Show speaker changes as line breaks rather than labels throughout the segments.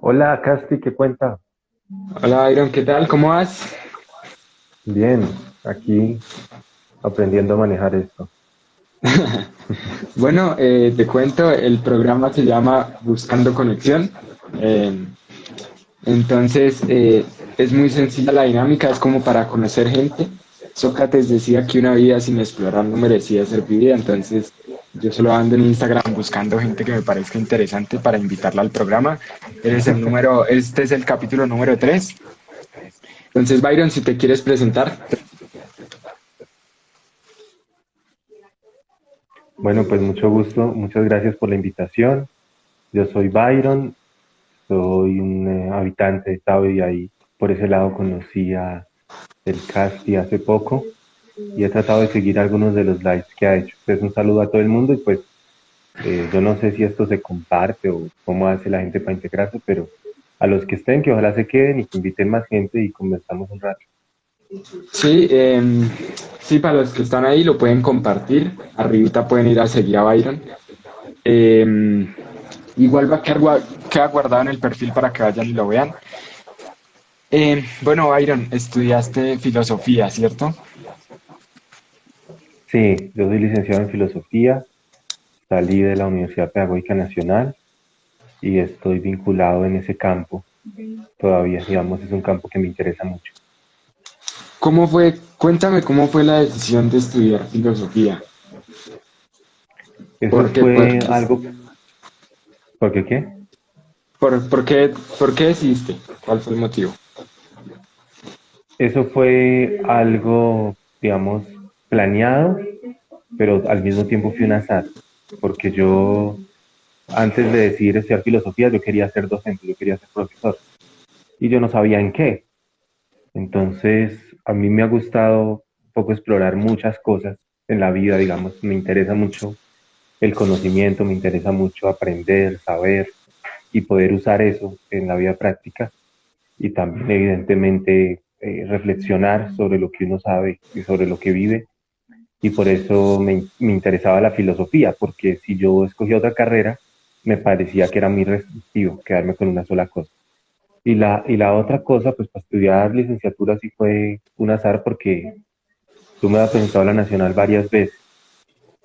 Hola, Casti, ¿qué cuenta?
Hola, Iron, ¿qué tal? ¿Cómo vas?
Bien, aquí aprendiendo a manejar esto.
Bueno, te cuento, el programa se llama Buscando Conexión. Eh, entonces, es muy sencilla la dinámica, es como para conocer gente. Sócrates decía que una vida sin explorar no merecía ser vivida, entonces yo solo ando en Instagram buscando gente que me parezca interesante para invitarla al programa. Este es el capítulo número 3. Entonces, Byron, si te quieres presentar.
Bueno, pues mucho gusto, muchas gracias por la invitación. Yo soy Byron, soy un habitante de Tavo y ahí por ese lado conocí a el Casti hace poco y he tratado de seguir algunos de los lives que ha hecho. Entonces un saludo a todo el mundo y pues yo no sé si esto se comparte o cómo hace la gente para integrarse, pero a los que estén, que ojalá se queden y que inviten más gente y conversamos un rato.
Sí, sí, para los que están ahí lo pueden compartir. Arribita pueden ir a seguir a Byron. Igual va a queda guardado en el perfil para que vayan y lo vean. Bueno, Byron, estudiaste filosofía, ¿cierto?
Sí, yo soy licenciado en filosofía. Salí de la Universidad Pedagógica Nacional y estoy vinculado en ese campo todavía. Digamos, es un campo que me interesa mucho.
Cuéntame cómo fue la decisión de estudiar filosofía.
Eso
¿Por qué,
fue algo, ¿por qué qué?
por qué decidiste? ¿Cuál fue el motivo?
Eso fue algo, digamos, planeado, pero al mismo tiempo fue un azar, porque yo, antes de decidir estudiar filosofía, yo quería ser docente, yo quería ser profesor, y yo no sabía en qué. Entonces, a mí me ha gustado un poco explorar muchas cosas en la vida, digamos, me interesa mucho el conocimiento, me interesa mucho aprender, saber y poder usar eso en la vida práctica y también evidentemente reflexionar sobre lo que uno sabe y sobre lo que vive. Y por eso me interesaba la filosofía, porque si yo escogía otra carrera, me parecía que era muy restrictivo quedarme con una sola cosa. Y la otra cosa, pues para estudiar licenciatura sí fue un azar porque tú me has presentado a la Nacional varias veces,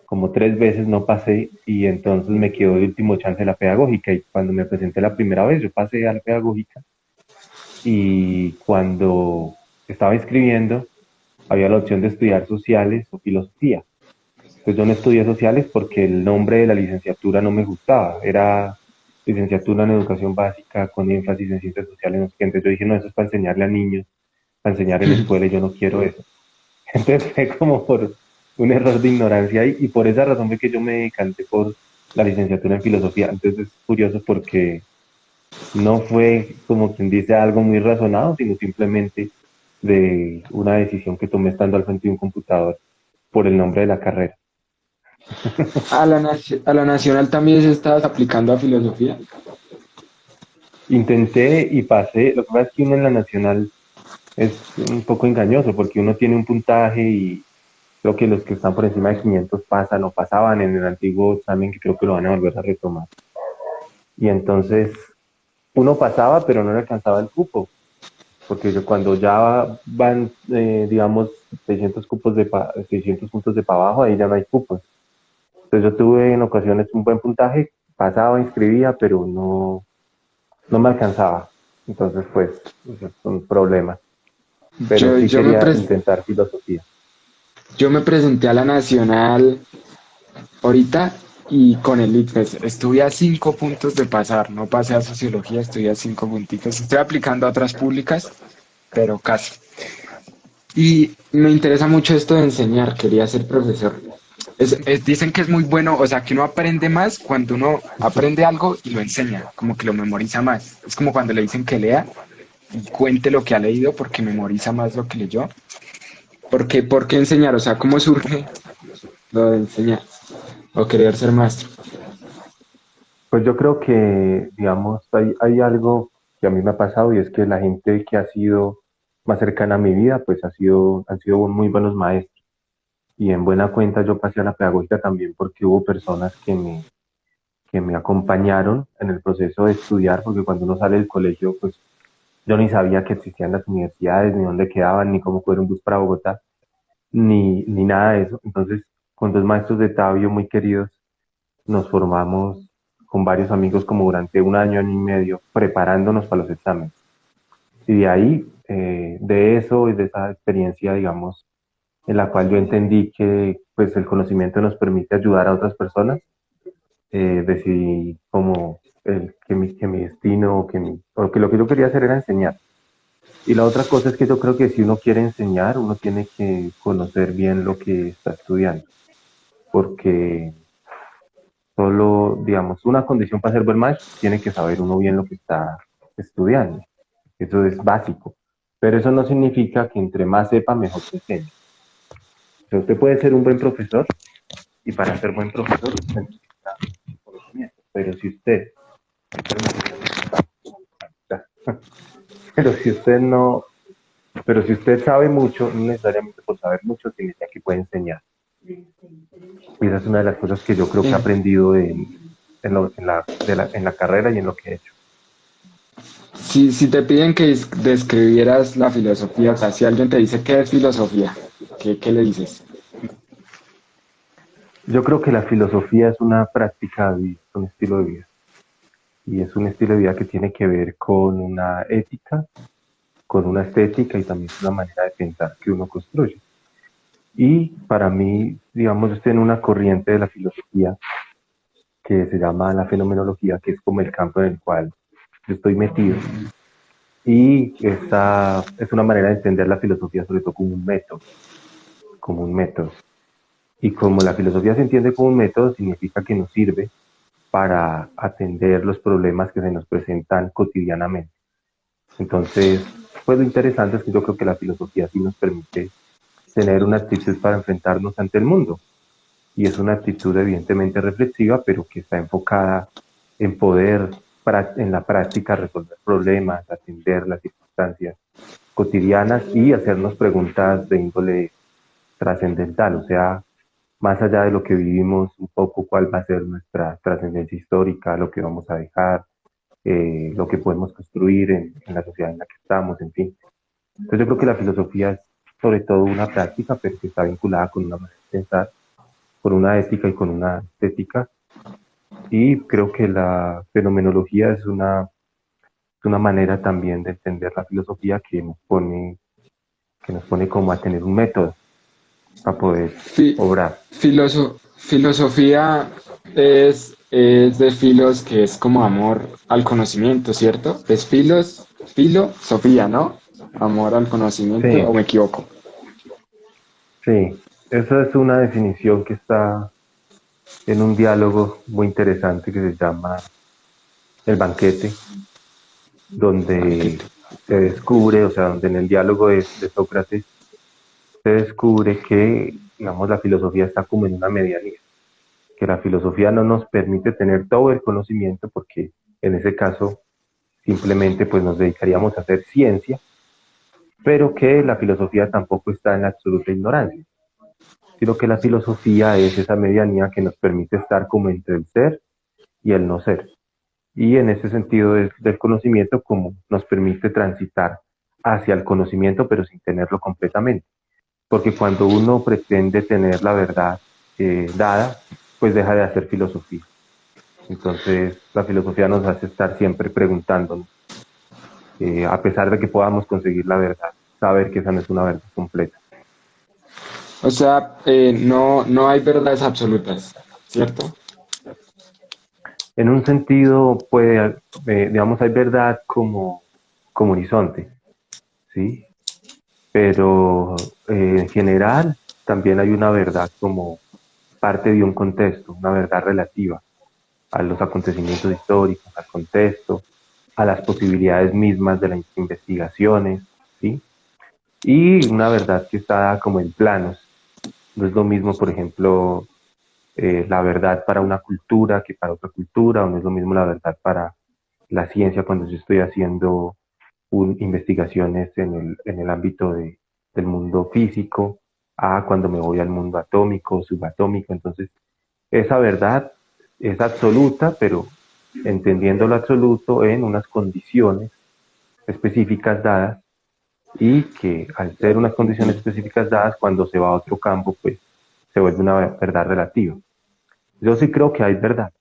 como 3 veces no pasé y entonces me quedó el último chance de la pedagógica y cuando me presenté la primera vez yo pasé a la pedagógica y cuando estaba escribiendo había la opción de estudiar sociales o filosofía. Entonces yo no estudié sociales porque el nombre de la licenciatura no me gustaba, era licenciatura en educación básica con énfasis en ciencias sociales, no sé qué. Entonces yo dije, no, eso es para enseñarle a niños, para enseñar en escuela y yo no quiero eso. Entonces fue como por un error de ignorancia y por esa razón fue que yo me decanté por la licenciatura en filosofía. Entonces es curioso porque no fue como quien dice algo muy razonado, sino simplemente de una decisión que tomé estando al frente de un computador por el nombre de la carrera.
A la nacional también se estabas aplicando a filosofía.
Intenté y pasé, lo que pasa es que uno en la nacional es un poco engañoso porque uno tiene un puntaje y creo que los que están por encima de 500 pasan o pasaban en el antiguo examen que creo que lo van a volver a retomar. Y entonces uno pasaba, pero no le alcanzaba el cupo, porque cuando ya van, digamos, 600 cupos 600 puntos de para abajo, ahí ya no hay cupos. Entonces yo tuve en ocasiones un buen puntaje, pasaba, inscribía, pero no me alcanzaba. Entonces, pues, ese es un problema. Pero
Yo,
sí
yo me
quería
pres-
intentar filosofía.
yo me presenté a la nacional ahorita y con el ICFES estuve a 5 puntos de pasar, no pasé a sociología, estuve a 5 puntitos. Estoy aplicando a otras públicas, pero casi. Y me interesa mucho esto de enseñar, quería ser profesor. Dicen que es muy bueno, o sea, que uno aprende más cuando uno aprende algo y lo enseña, como que lo memoriza más. Es como cuando le dicen que lea y cuente lo que ha leído porque memoriza más lo que leyó. Por qué enseñar? O sea, ¿cómo surge lo de enseñar o querer ser maestro?
Pues yo creo que, digamos, hay algo que a mí me ha pasado y es que la gente que ha sido más cercana a mi vida, pues han sido muy buenos maestros. Y en buena cuenta yo pasé a la pedagógica también porque hubo personas que me acompañaron en el proceso de estudiar, porque cuando uno sale del colegio, pues yo ni sabía que existían las universidades, ni dónde quedaban, ni cómo coger un bus para Bogotá, ni nada de eso. Entonces, con dos maestros de Tabio muy queridos, nos formamos con varios amigos como durante un año y medio, preparándonos para los exámenes. Y de ahí, de eso y de esa experiencia, digamos, en la cual yo entendí que pues el conocimiento nos permite ayudar a otras personas, decidí como que mi destino o que lo que yo quería hacer era enseñar. Y la otra cosa es que yo creo que si uno quiere enseñar, uno tiene que conocer bien lo que está estudiando, porque solo, digamos, una condición para ser buen maestro, tiene que saber uno bien lo que está estudiando. Eso es básico. Pero eso no significa que entre más sepa, mejor se enseñe. O sea, usted puede ser un buen profesor y para ser buen profesor usted necesita conocimiento. Pero si usted no, pero si usted sabe mucho, no necesariamente por saber mucho significa que puede enseñar. Y esa es una de las cosas que yo creo que he
Sí.
aprendido en la carrera y en lo que he hecho.
Si te piden que describieras la filosofía, o sea, si alguien te dice qué es filosofía, ¿qué le dices?
Yo creo que la filosofía es una práctica de vida, un estilo de vida. Y es un estilo de vida que tiene que ver con una ética, con una estética y también con una manera de pensar que uno construye. Y para mí, digamos, yo estoy en una corriente de la filosofía que se llama la fenomenología, que es como el campo en el cual yo estoy metido. Y esta es una manera de entender la filosofía sobre todo como un método, como un método. Y como la filosofía se entiende como un método, significa que nos sirve para atender los problemas que se nos presentan cotidianamente. Entonces, pues lo interesante es que yo creo que la filosofía sí nos permite tener una actitud para enfrentarnos ante el mundo. Y es una actitud evidentemente reflexiva, pero que está enfocada en poder en la práctica resolver problemas, atender las circunstancias cotidianas y hacernos preguntas de índole trascendental, o sea, más allá de lo que vivimos, un poco cuál va a ser nuestra trascendencia histórica, lo que vamos a dejar, lo que podemos construir en la sociedad en la que estamos, en fin. Entonces yo creo que la filosofía es sobre todo una práctica, pero que está vinculada con una manera de pensar, con una ética y con una estética. Y creo que la fenomenología es una manera también de entender la filosofía que nos pone como a tener un método para poder
Fi-
obrar.
Filosofía es de filos que es como amor al conocimiento, ¿cierto? Es filosofía, ¿no? Amor al conocimiento, ¿o
Sí,
me equivoco?
sí, esa es una definición que está en un diálogo muy interesante que se llama El banquete, donde
Banquete.
se descubre, o sea, donde en el diálogo de Sócrates se descubre que, digamos, la filosofía está como en una medianía, que la filosofía no nos permite tener todo el conocimiento porque en ese caso simplemente pues nos dedicaríamos a hacer ciencia, pero que la filosofía tampoco está en la absoluta ignorancia, sino que la filosofía es esa medianía que nos permite estar como entre el ser y el no ser. Y en ese sentido del conocimiento como nos permite transitar hacia el conocimiento pero sin tenerlo completamente. Porque cuando uno pretende tener la verdad dada, pues deja de hacer filosofía. Entonces la filosofía nos hace estar siempre preguntándonos, a pesar de que podamos conseguir la verdad, saber que esa no es una verdad completa.
O sea, no hay verdades absolutas, ¿cierto?
En un sentido, puede, digamos, hay verdad como horizonte, ¿sí? Pero en general también hay una verdad como parte de un contexto, una verdad relativa a los acontecimientos históricos, al contexto, a las posibilidades mismas de las investigaciones, ¿sí? Y una verdad que está como en planos. No es lo mismo, por ejemplo, la verdad para una cultura que para otra cultura, o no es lo mismo la verdad para la ciencia cuando yo estoy haciendo investigaciones en el ámbito del mundo físico, a cuando me voy al mundo atómico, subatómico. Entonces, esa verdad es absoluta, pero entendiendo lo absoluto en unas condiciones específicas dadas y que al ser unas condiciones específicas dadas, cuando se va a otro campo, pues se vuelve una verdad relativa. Yo sí creo que hay verdad,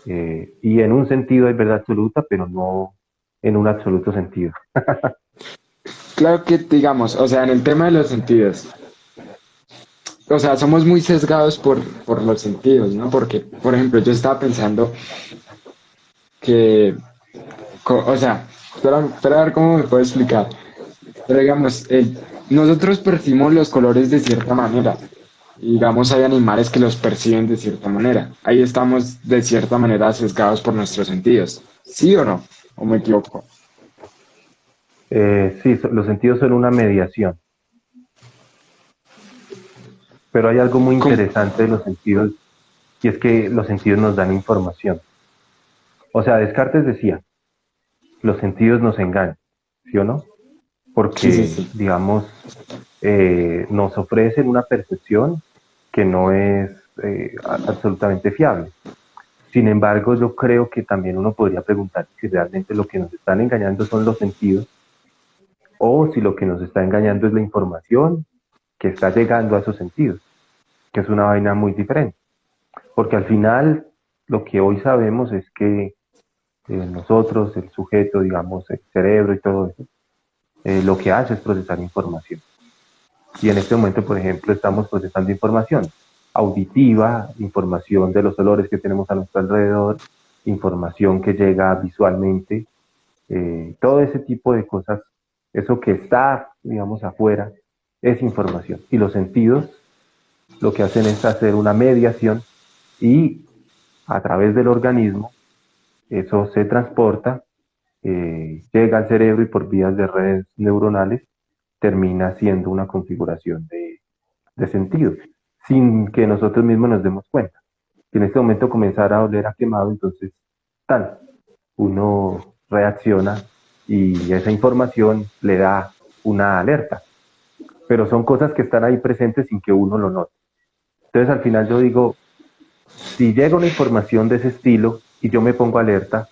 y en un sentido hay verdad absoluta, pero no en un absoluto sentido.
Claro que, digamos, o sea, en el tema de los sentidos, o sea, somos muy sesgados por los sentidos, ¿no? Porque, por ejemplo, yo estaba pensando que, o sea, espera a ver cómo me puedo explicar. Pero digamos, nosotros percibimos los colores de cierta manera. Y, digamos, hay animales que los perciben de cierta manera. Ahí estamos de cierta manera sesgados por nuestros sentidos. ¿Sí o no? ¿O me equivoco?
Sí, los sentidos son una mediación, pero hay algo muy
¿Cómo?
interesante de los sentidos y es que los sentidos nos dan información. O sea, Descartes decía, los sentidos nos engañan, ¿sí o no?
Sí, sí,
Porque,
sí.
digamos, nos ofrecen una percepción que no es absolutamente fiable. Sin embargo, yo creo que también uno podría preguntar si realmente lo que nos están engañando son los sentidos o si lo que nos está engañando es la información que está llegando a esos sentidos, que es una vaina muy diferente. Porque al final lo que hoy sabemos es que nosotros, el sujeto, digamos, el cerebro y todo eso, lo que hace es procesar información. Y en este momento, por ejemplo, estamos procesando información auditiva, información de los olores que tenemos a nuestro alrededor, información que llega visualmente, todo ese tipo de cosas, eso que está, digamos, afuera, es información. Y los sentidos lo que hacen es hacer una mediación y a través del organismo eso se transporta, llega al cerebro y por vías de redes neuronales termina siendo una configuración de sentido, sin que nosotros mismos nos demos cuenta. Si en este momento comenzara a oler a quemado, entonces, tal, uno reacciona y esa información le da una alerta. Pero son cosas que están ahí presentes sin que uno lo note. Entonces, al final yo digo, si llega una información de ese estilo y yo me pongo alerta,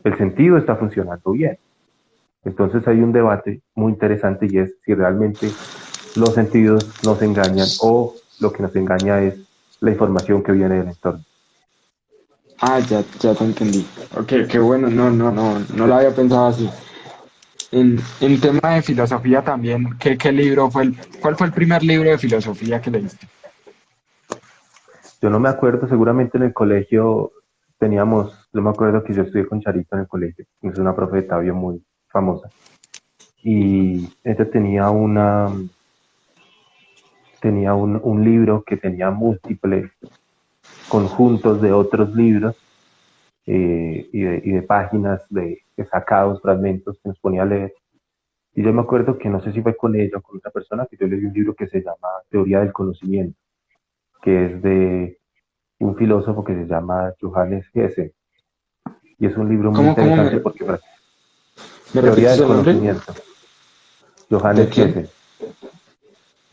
el sentido está funcionando bien. Entonces hay un debate muy interesante y es si realmente los sentidos nos engañan o lo que nos engaña es la información que viene del entorno.
Ah, ya te entendí. Ok, qué bueno, no lo había pensado así. En tema de filosofía también, ¿qué libro fue cuál fue el primer libro de filosofía que leíste?
Yo no me acuerdo, seguramente en el colegio teníamos, yo me acuerdo que yo estudié con Charito en el colegio, es una profe de Tabio muy famosa, y ella tenía un libro que tenía múltiples conjuntos de otros libros, y de páginas de sacados, fragmentos que nos ponía a leer. Y yo me acuerdo que no sé si fue con ella o con otra persona, que yo leí un libro que se llama Teoría del Conocimiento, que es de un filósofo que se llama Johannes Hesse. Y es un libro muy
¿Cómo
interesante porque
me
Teoría
repites
del
el nombre?
Conocimiento,
¿De
Johannes
quién?
Hesse,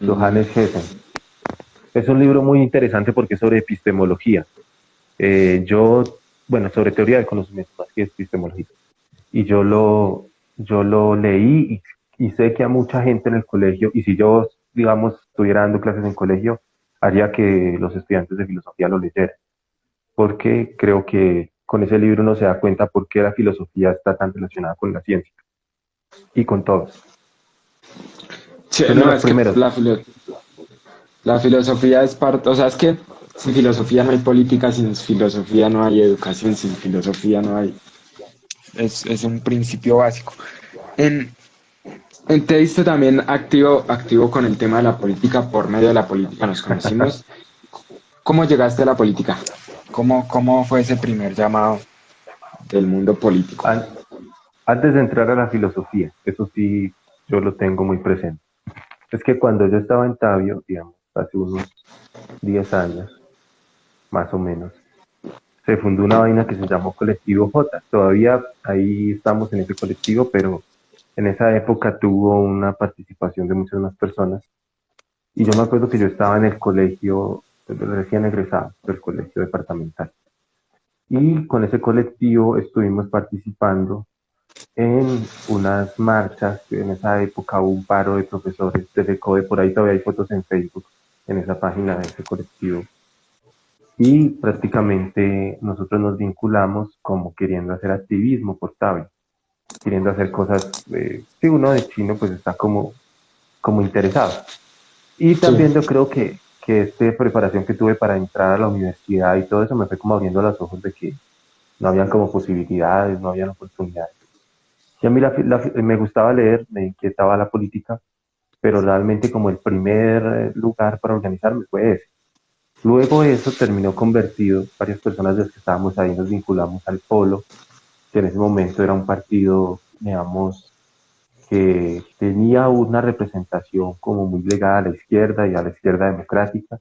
Mm,
Johannes Hesse. Es un libro muy interesante porque es sobre epistemología. Yo, bueno, sobre teoría del conocimiento más que epistemología. Y yo lo leí y sé que a mucha gente en el colegio, y si yo, digamos, estuviera dando clases en colegio, haría que los estudiantes de filosofía lo leyeran, porque creo que con ese libro uno se da cuenta por qué la filosofía está tan relacionada con la ciencia y con todos.
sí,
Fue uno de
no,
los
es que
primeros.
la filosofía es parte, o sea, es que sin filosofía no hay política, sin filosofía no hay educación, sin filosofía no hay, es un principio básico. En, Te diste también activo con el tema de la política, por medio de la política nos conocimos. ¿Cómo llegaste a la política? ¿Cómo fue ese primer llamado del mundo político?
An- Antes de entrar a la filosofía, eso sí, yo lo tengo muy presente. Es que cuando yo estaba en Tabio, digamos, hace unos 10 años, más o menos, se fundó una vaina que se llamó Colectivo J. Todavía ahí estamos en ese colectivo, pero en esa época tuvo una participación de muchas más personas. Y yo me acuerdo que yo estaba en el colegio, recién egresado del colegio departamental. y con ese colectivo estuvimos participando en unas marchas. En esa época hubo un paro de profesores del ECODE, por ahí todavía hay fotos en Facebook, en esa página de ese colectivo. Y prácticamente nosotros nos vinculamos como queriendo hacer activismo portable, queriendo hacer cosas que uno de chino pues está como interesado. Y
Sí.
también yo creo que esta preparación que tuve para entrar a la universidad y todo eso me fue como abriendo los ojos de que no habían como posibilidades, no habían oportunidades. Y a mí me gustaba leer, me inquietaba la política, pero realmente como el primer lugar para organizarme fue ese. Luego eso terminó convertido, varias personas de las que estábamos ahí nos vinculamos al Polo, que en ese momento era un partido, digamos, que tenía una representación como muy legada a la izquierda y a la izquierda democrática,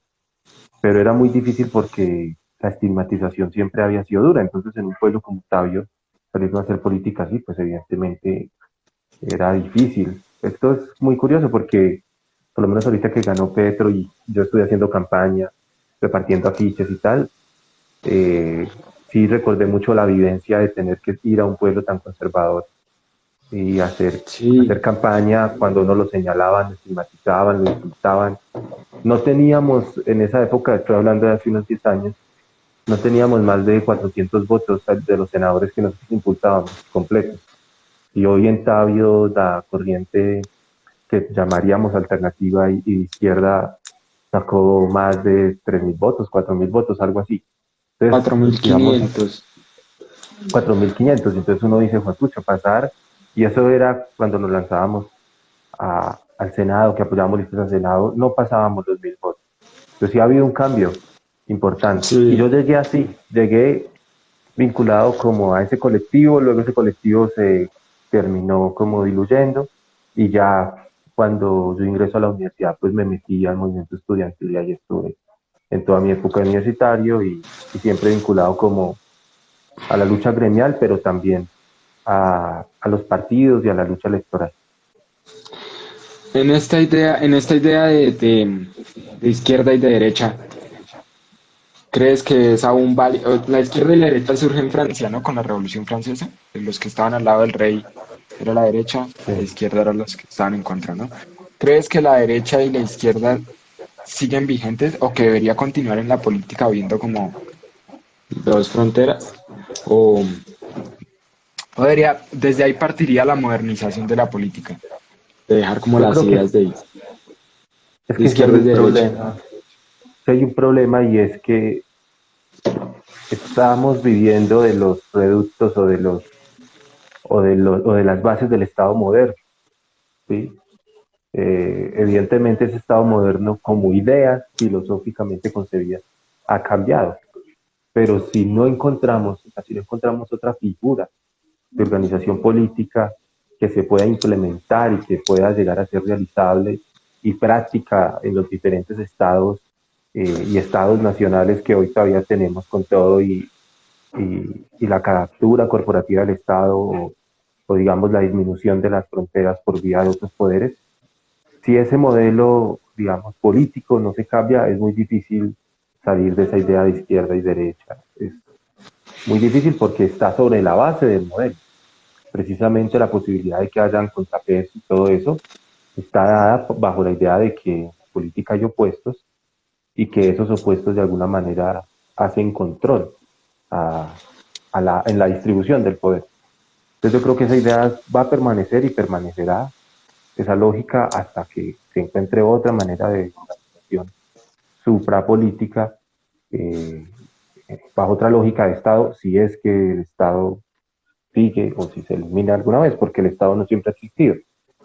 pero era muy difícil porque la estigmatización siempre había sido dura. Entonces, en un pueblo como Tabio, salir a hacer política así, pues evidentemente era difícil. Esto es muy curioso porque, por lo menos ahorita que ganó Petro y yo estoy haciendo campaña, repartiendo afiches y tal, eh, sí recordé mucho la vivencia de tener que ir a un pueblo tan conservador y hacer
Sí,
campaña cuando uno lo señalaban, lo estigmatizaban, lo insultaban. No teníamos, en esa época, estoy hablando de hace unos 10 años, no teníamos más de 400 votos de los senadores que nosotros impulsábamos completos. Y hoy en Tabio la corriente que llamaríamos alternativa y izquierda sacó más de 3.000 votos, 4.000 votos, algo así.
cuatro
Entonces,
mil
digamos,
quinientos
4.500. Entonces uno dice, pucha, pasar, y eso era cuando nos lanzábamos al Senado, que apoyábamos listas al Senado, no pasábamos los 1.000 votos. Entonces sí ha habido un cambio importante. Y yo
Sí.
llegué así, llegué vinculado como a ese colectivo, luego ese colectivo se terminó como diluyendo y ya cuando yo ingreso a la universidad pues me metí al movimiento estudiantil y ahí estuve en toda mi época universitario y siempre vinculado como a la lucha gremial, pero también a los partidos y a la lucha electoral.
En esta idea de izquierda y de derecha, ¿crees que es aún válido? La izquierda y la derecha surge en Francia, ¿no? Con la Revolución Francesa. Los que estaban al lado del rey era la derecha, la
Sí.
izquierda eran los que estaban en contra, ¿no? ¿Crees que la derecha y la izquierda siguen vigentes o que debería continuar en la política habiendo como dos fronteras? ¿O desde ahí partiría la modernización de la política, de dejar como
Yo
las
creo que
ideas
es
de
que si hay
izquierda y
un
de derecha?
problema, si hay un problema y es que estamos viviendo de los reductos o de las bases del Estado moderno, ¿sí? Evidentemente ese Estado moderno como idea filosóficamente concebida ha cambiado, pero si no encontramos, o sea, si no encontramos otra figura de organización política que se pueda implementar y que pueda llegar a ser realizable y práctica en los diferentes estados y estados nacionales que hoy todavía tenemos con todo y la captura corporativa del Estado o digamos la disminución de las fronteras por vía de otros poderes, si ese modelo, digamos, político no se cambia, es muy difícil salir de esa idea de izquierda y derecha. Es muy difícil porque está sobre la base del modelo. Precisamente la posibilidad de que hayan contrapesos y todo eso está dada bajo la idea de que en política hay opuestos y que esos opuestos de alguna manera hacen control a, en la distribución del poder. Entonces yo creo que esa idea va a permanecer y permanecerá esa lógica hasta que se encuentre otra manera de organización suprapolítica eh, bajo otra lógica de Estado, si es que el Estado sigue o si se elimina alguna vez, porque el Estado no siempre ha existido,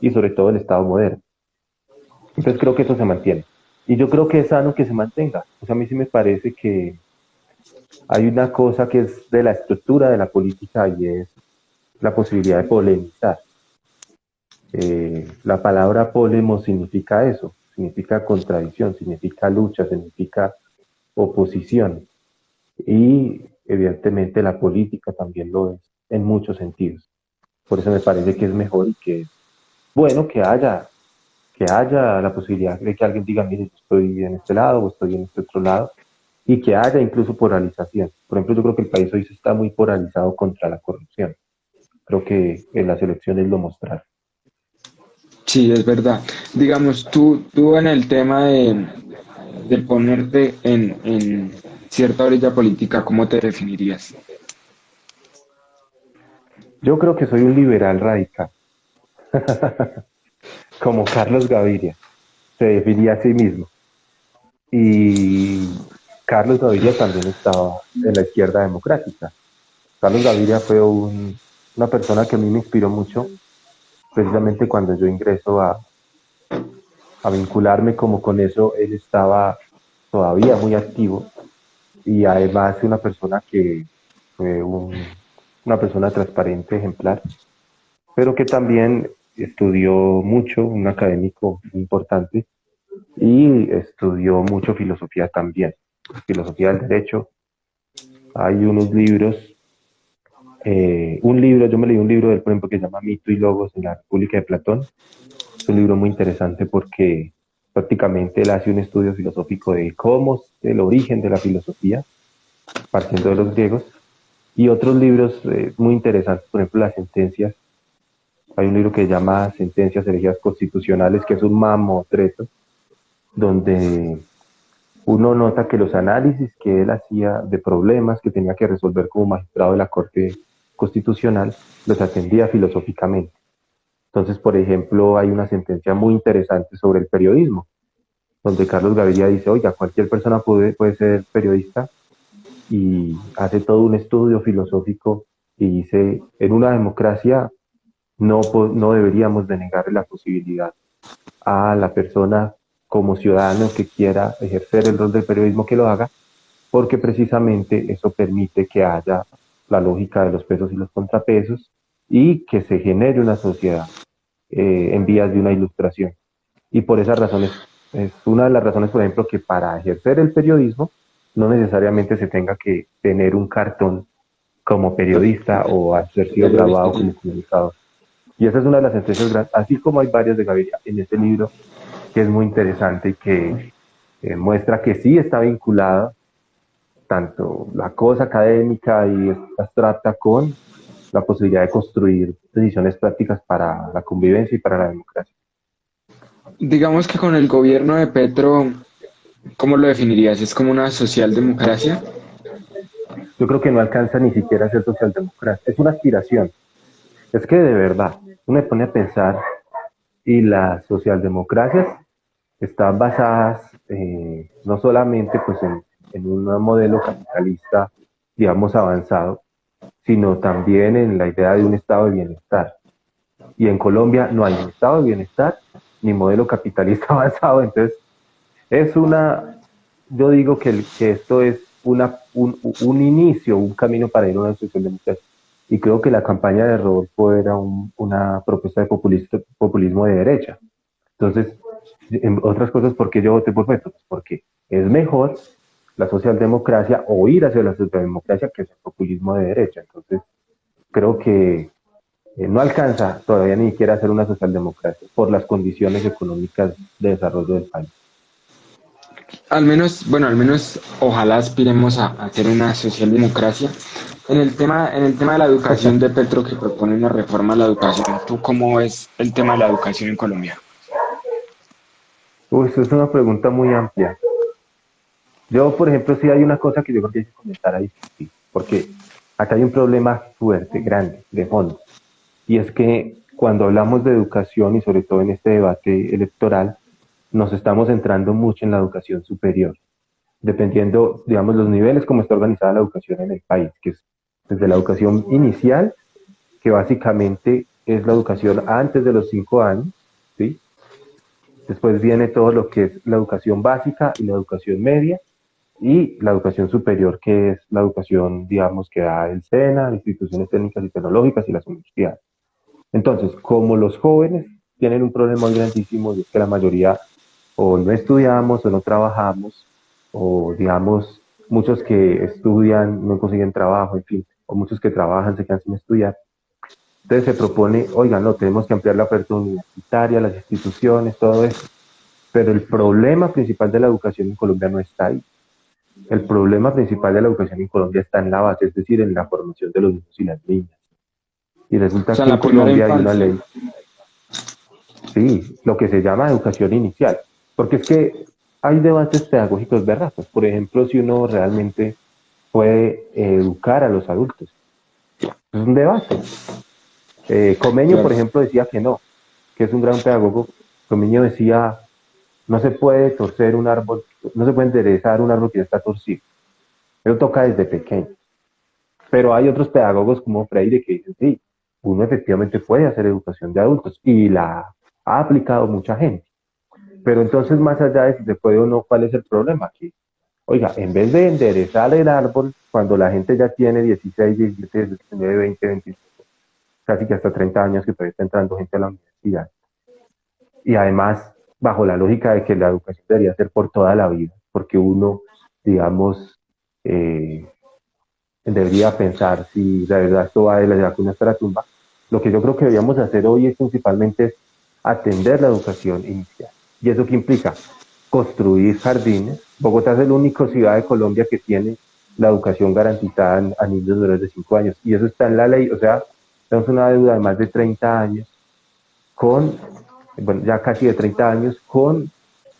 y sobre todo el Estado moderno. Entonces creo que eso se mantiene. Y yo creo que es sano que se mantenga. O sea, a mí sí me parece que hay una cosa que es de la estructura de la política y es la posibilidad de polemizar. La palabra polemo significa eso, significa contradicción, significa lucha, significa oposición. Y evidentemente la política también lo es en muchos sentidos. Por eso me parece que es mejor y que es bueno que haya la posibilidad de que alguien diga, mire, yo estoy en este lado o estoy en este otro lado, y que haya incluso polarización. Por ejemplo, yo creo que el país hoy está muy polarizado contra la corrupción. Creo que en las elecciones lo mostraron.
Sí, es verdad. Digamos, tú en el tema de ponerte en cierta orilla política, ¿cómo te definirías?
Yo creo que soy un liberal radical, como Carlos Gaviria, se definía a sí mismo. Y Carlos Gaviria también estaba en la izquierda democrática. Carlos Gaviria fue una persona que a mí me inspiró mucho, precisamente cuando yo ingreso a vincularme como con eso, él estaba todavía muy activo y además una persona que fue una persona transparente, ejemplar, pero que también estudió mucho, un académico importante, y estudió mucho filosofía también, filosofía del derecho. Hay unos libros, yo me leí un libro del, por ejemplo, que se llama Mito y Logos en la República de Platón. Es un libro muy interesante porque prácticamente él hace un estudio filosófico de cómo es el origen de la filosofía, partiendo de los griegos, y otros libros muy interesantes, por ejemplo, las sentencias. Hay un libro que se llama Sentencias Herejías Constitucionales, que es un mamotreto, donde uno nota que los análisis que él hacía de problemas que tenía que resolver como magistrado de la Corte Constitucional los atendía filosóficamente. Entonces, por ejemplo, hay una sentencia muy interesante sobre el periodismo, donde Carlos Gaviria dice, oiga, cualquier persona puede ser periodista, y hace todo un estudio filosófico y dice, en una democracia no deberíamos denegarle la posibilidad a la persona como ciudadano que quiera ejercer el rol del periodismo que lo haga, porque precisamente eso permite que haya la lógica de los pesos y los contrapesos y que se genere una sociedad en vías de una ilustración. Y por esas razones, es una de las razones, por ejemplo, que para ejercer el periodismo no necesariamente se tenga que tener un cartón como periodista o haber sido graduado como comunicador. Y esa es una de las sentencias grandes, así como hay varias de Gaviria en este libro, que es muy interesante y que muestra que sí está vinculada tanto la cosa académica y abstracta con la posibilidad de construir decisiones prácticas para la convivencia y para la democracia.
Digamos que con el gobierno de Petro, ¿cómo lo definirías? ¿Es como una socialdemocracia?
Yo creo que no alcanza ni siquiera a ser socialdemocracia, es una aspiración. Es que de verdad, uno me pone a pensar y las socialdemocracias están basadas no solamente pues en un modelo capitalista, digamos, avanzado, sino también en la idea de un estado de bienestar. Y en Colombia no hay ni estado de bienestar ni modelo capitalista avanzado. Entonces, es yo digo que esto es un inicio, un camino para ir a una socialdemocracia. Y creo que la campaña de Rodolfo era una propuesta de populismo de derecha. Entonces, en otras cosas, ¿por qué yo voté por Petro? Pues porque es mejor la socialdemocracia o ir hacia la socialdemocracia que es el populismo de derecha. Entonces, creo que no alcanza todavía ni siquiera a ser una socialdemocracia por las condiciones económicas de desarrollo del país.
Al menos, bueno, al menos ojalá aspiremos a hacer una socialdemocracia. En el tema de la educación de Petro que propone una reforma a la educación, ¿tú cómo ves el tema de la educación en Colombia?
Uy, eso es una pregunta muy amplia. Yo, por ejemplo, sí hay una cosa que yo creo que hay que comentar ahí, sí, porque acá hay un problema fuerte, grande, de fondo, y es que cuando hablamos de educación y sobre todo en este debate electoral, nos estamos centrando mucho en la educación superior, dependiendo, digamos, los niveles como está organizada la educación en el país, que es desde la educación inicial, que básicamente es la educación antes de los 5 años, ¿sí? Después viene todo lo que es la educación básica y la educación media, y la educación superior, que es la educación, digamos, que da el SENA, instituciones técnicas y tecnológicas y las universidades. Entonces, como los jóvenes tienen un problema muy grandísimo, y es que la mayoría o no estudiamos o no trabajamos, o digamos, muchos que estudian no consiguen trabajo, en fin, o muchos que trabajan se quedan sin estudiar. Entonces se propone, oigan, no, tenemos que ampliar la oferta universitaria, las instituciones, todo eso. Pero el problema principal de la educación en Colombia no está ahí. El problema principal de la educación en Colombia está en la base, es decir, en la formación de los niños y las niñas. Y
O
resulta
sea,
que
en
en
la primera
Colombia hay una
infancia.
ley, sí, lo que se llama educación inicial, porque es que hay debates pedagógicos berracos. Por ejemplo, si uno realmente puede educar a los adultos. Es un debate. Comenio, por
Claro.
ejemplo, decía que no, que es un gran pedagogo. Comenio decía, no se puede torcer un árbol, no se puede enderezar un árbol que ya está torcido. Pero toca desde pequeño. Pero hay otros pedagogos como Freire que dicen, sí, uno efectivamente puede hacer educación de adultos y la ha aplicado mucha gente. Pero entonces, más allá de si se puede o no, ¿cuál es el problema? Que, oiga, en vez de enderezar el árbol, cuando la gente ya tiene 16, 17, 19, 20, 25, casi que hasta 30 años que todavía está entrando gente a la universidad, y además bajo la lógica de que la educación debería ser por toda la vida, porque uno, digamos, eh, debería pensar si la verdad esto va de la vacuna hasta la tumba. Lo que yo creo que deberíamos hacer hoy es principalmente es atender la educación inicial. ¿Y eso qué implica? Construir jardines. Bogotá es la única ciudad de Colombia que tiene la educación garantizada a niños menores de 5 años. Y eso está en la ley. O sea, tenemos una deuda de más de 30 años con, bueno, ya casi de 30 años con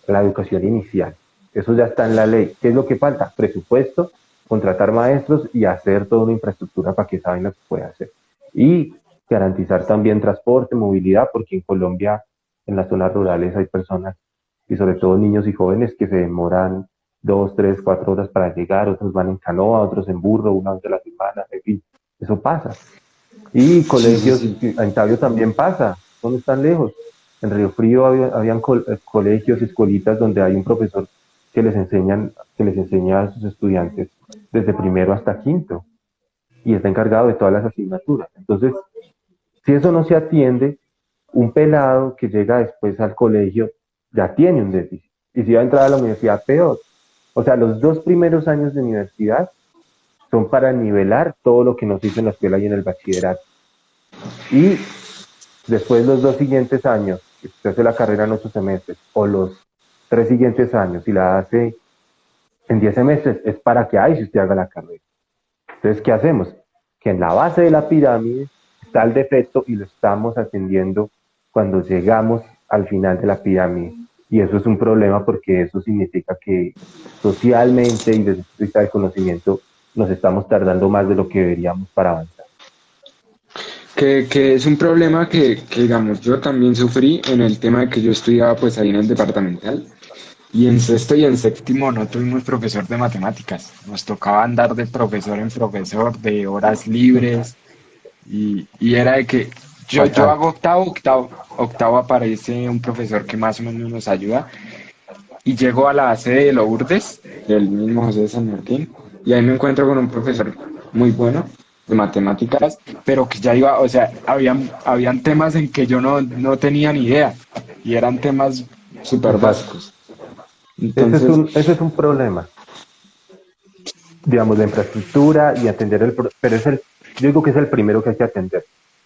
la educación inicial. Eso ya está en la ley. ¿Qué es lo que falta? Presupuesto, contratar maestros y hacer toda una infraestructura para que esa vaina se pueda hacer. Y garantizar también transporte, movilidad, porque en Colombia, en las zonas rurales, hay personas, y sobre todo niños y jóvenes, que se demoran 2, 3, 4 horas para llegar, otros van en canoa, otros en burro, una vez a la semana, en fin, eso pasa. Y
Sí, sí,
colegios,
sí.
en Tabio también pasa, no están lejos. En Río Frío habían colegios, escuelitas donde hay un profesor que les enseña a sus estudiantes desde primero hasta quinto y está encargado de todas las asignaturas. Entonces, si eso no se atiende, un pelado que llega después al colegio ya tiene un déficit. Y si va a entrar a la universidad, peor. O sea, los 2 primeros años de universidad son para nivelar todo lo que nos hizo en la escuela y en el bachillerato. Y después los 2 siguientes años, que usted hace la carrera en 8 semestres, o los 3 siguientes años, y la hace en 10 semestres, es para que ahí si usted haga la carrera. Entonces, ¿qué hacemos? Que en la base de la pirámide está el defecto y lo estamos atendiendo cuando llegamos al final de la pirámide. Y eso es un problema porque eso significa que socialmente y desde el punto de vista del conocimiento nos estamos tardando más de lo que deberíamos para avanzar.
Que es un problema digamos, yo también sufrí en el tema de que yo estudiaba pues ahí en el departamental y en sexto y en séptimo no tuvimos profesor de matemáticas. Nos tocaba andar de profesor en profesor, de horas libres y era de que yo
Fatal.
hago octavo aparece un profesor que más o menos nos ayuda y llego a la sede de Lourdes, del mismo José de San Martín, y ahí me encuentro con un profesor muy bueno de matemáticas, pero que ya iba, o sea, habían temas en que yo no tenía ni idea, y eran temas súper
Exacto.
básicos. Entonces,
Ese es un problema, digamos, de infraestructura y atender pero yo digo que es el primero que hay que atender,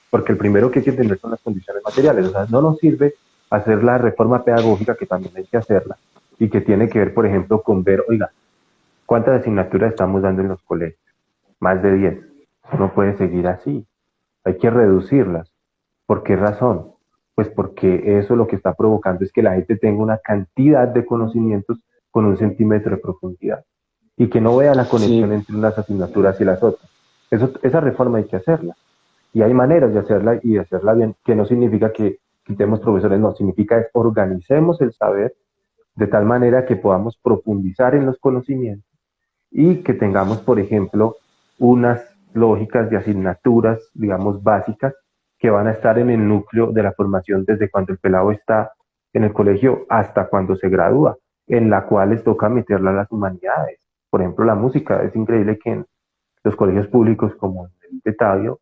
porque el primero que hay que atender son las condiciones materiales, o sea, no nos sirve hacer la reforma pedagógica, que también hay que hacerla, y que tiene que ver, por ejemplo, con ver, oiga, ¿cuántas asignaturas estamos dando en los colegios? Más de 10. No puede seguir así, hay que reducirlas. ¿Por qué razón? Pues porque eso lo que está provocando es que la gente tenga una cantidad de conocimientos con 1 centímetro de profundidad y que no vea la conexión
sí,
entre unas asignaturas y las otras. Esa reforma hay que hacerla y hay maneras de hacerla y de hacerla bien, que no significa que quitemos profesores, no, significa es organicemos el saber de tal manera que podamos profundizar en los conocimientos y que tengamos, por ejemplo, unas lógicas de asignaturas, digamos, básicas que van a estar en el núcleo de la formación desde cuando el pelado está en el colegio hasta cuando se gradúa, en la cual les toca meterla a las humanidades. Por ejemplo, la música. Es increíble que en los colegios públicos como el de Tabio,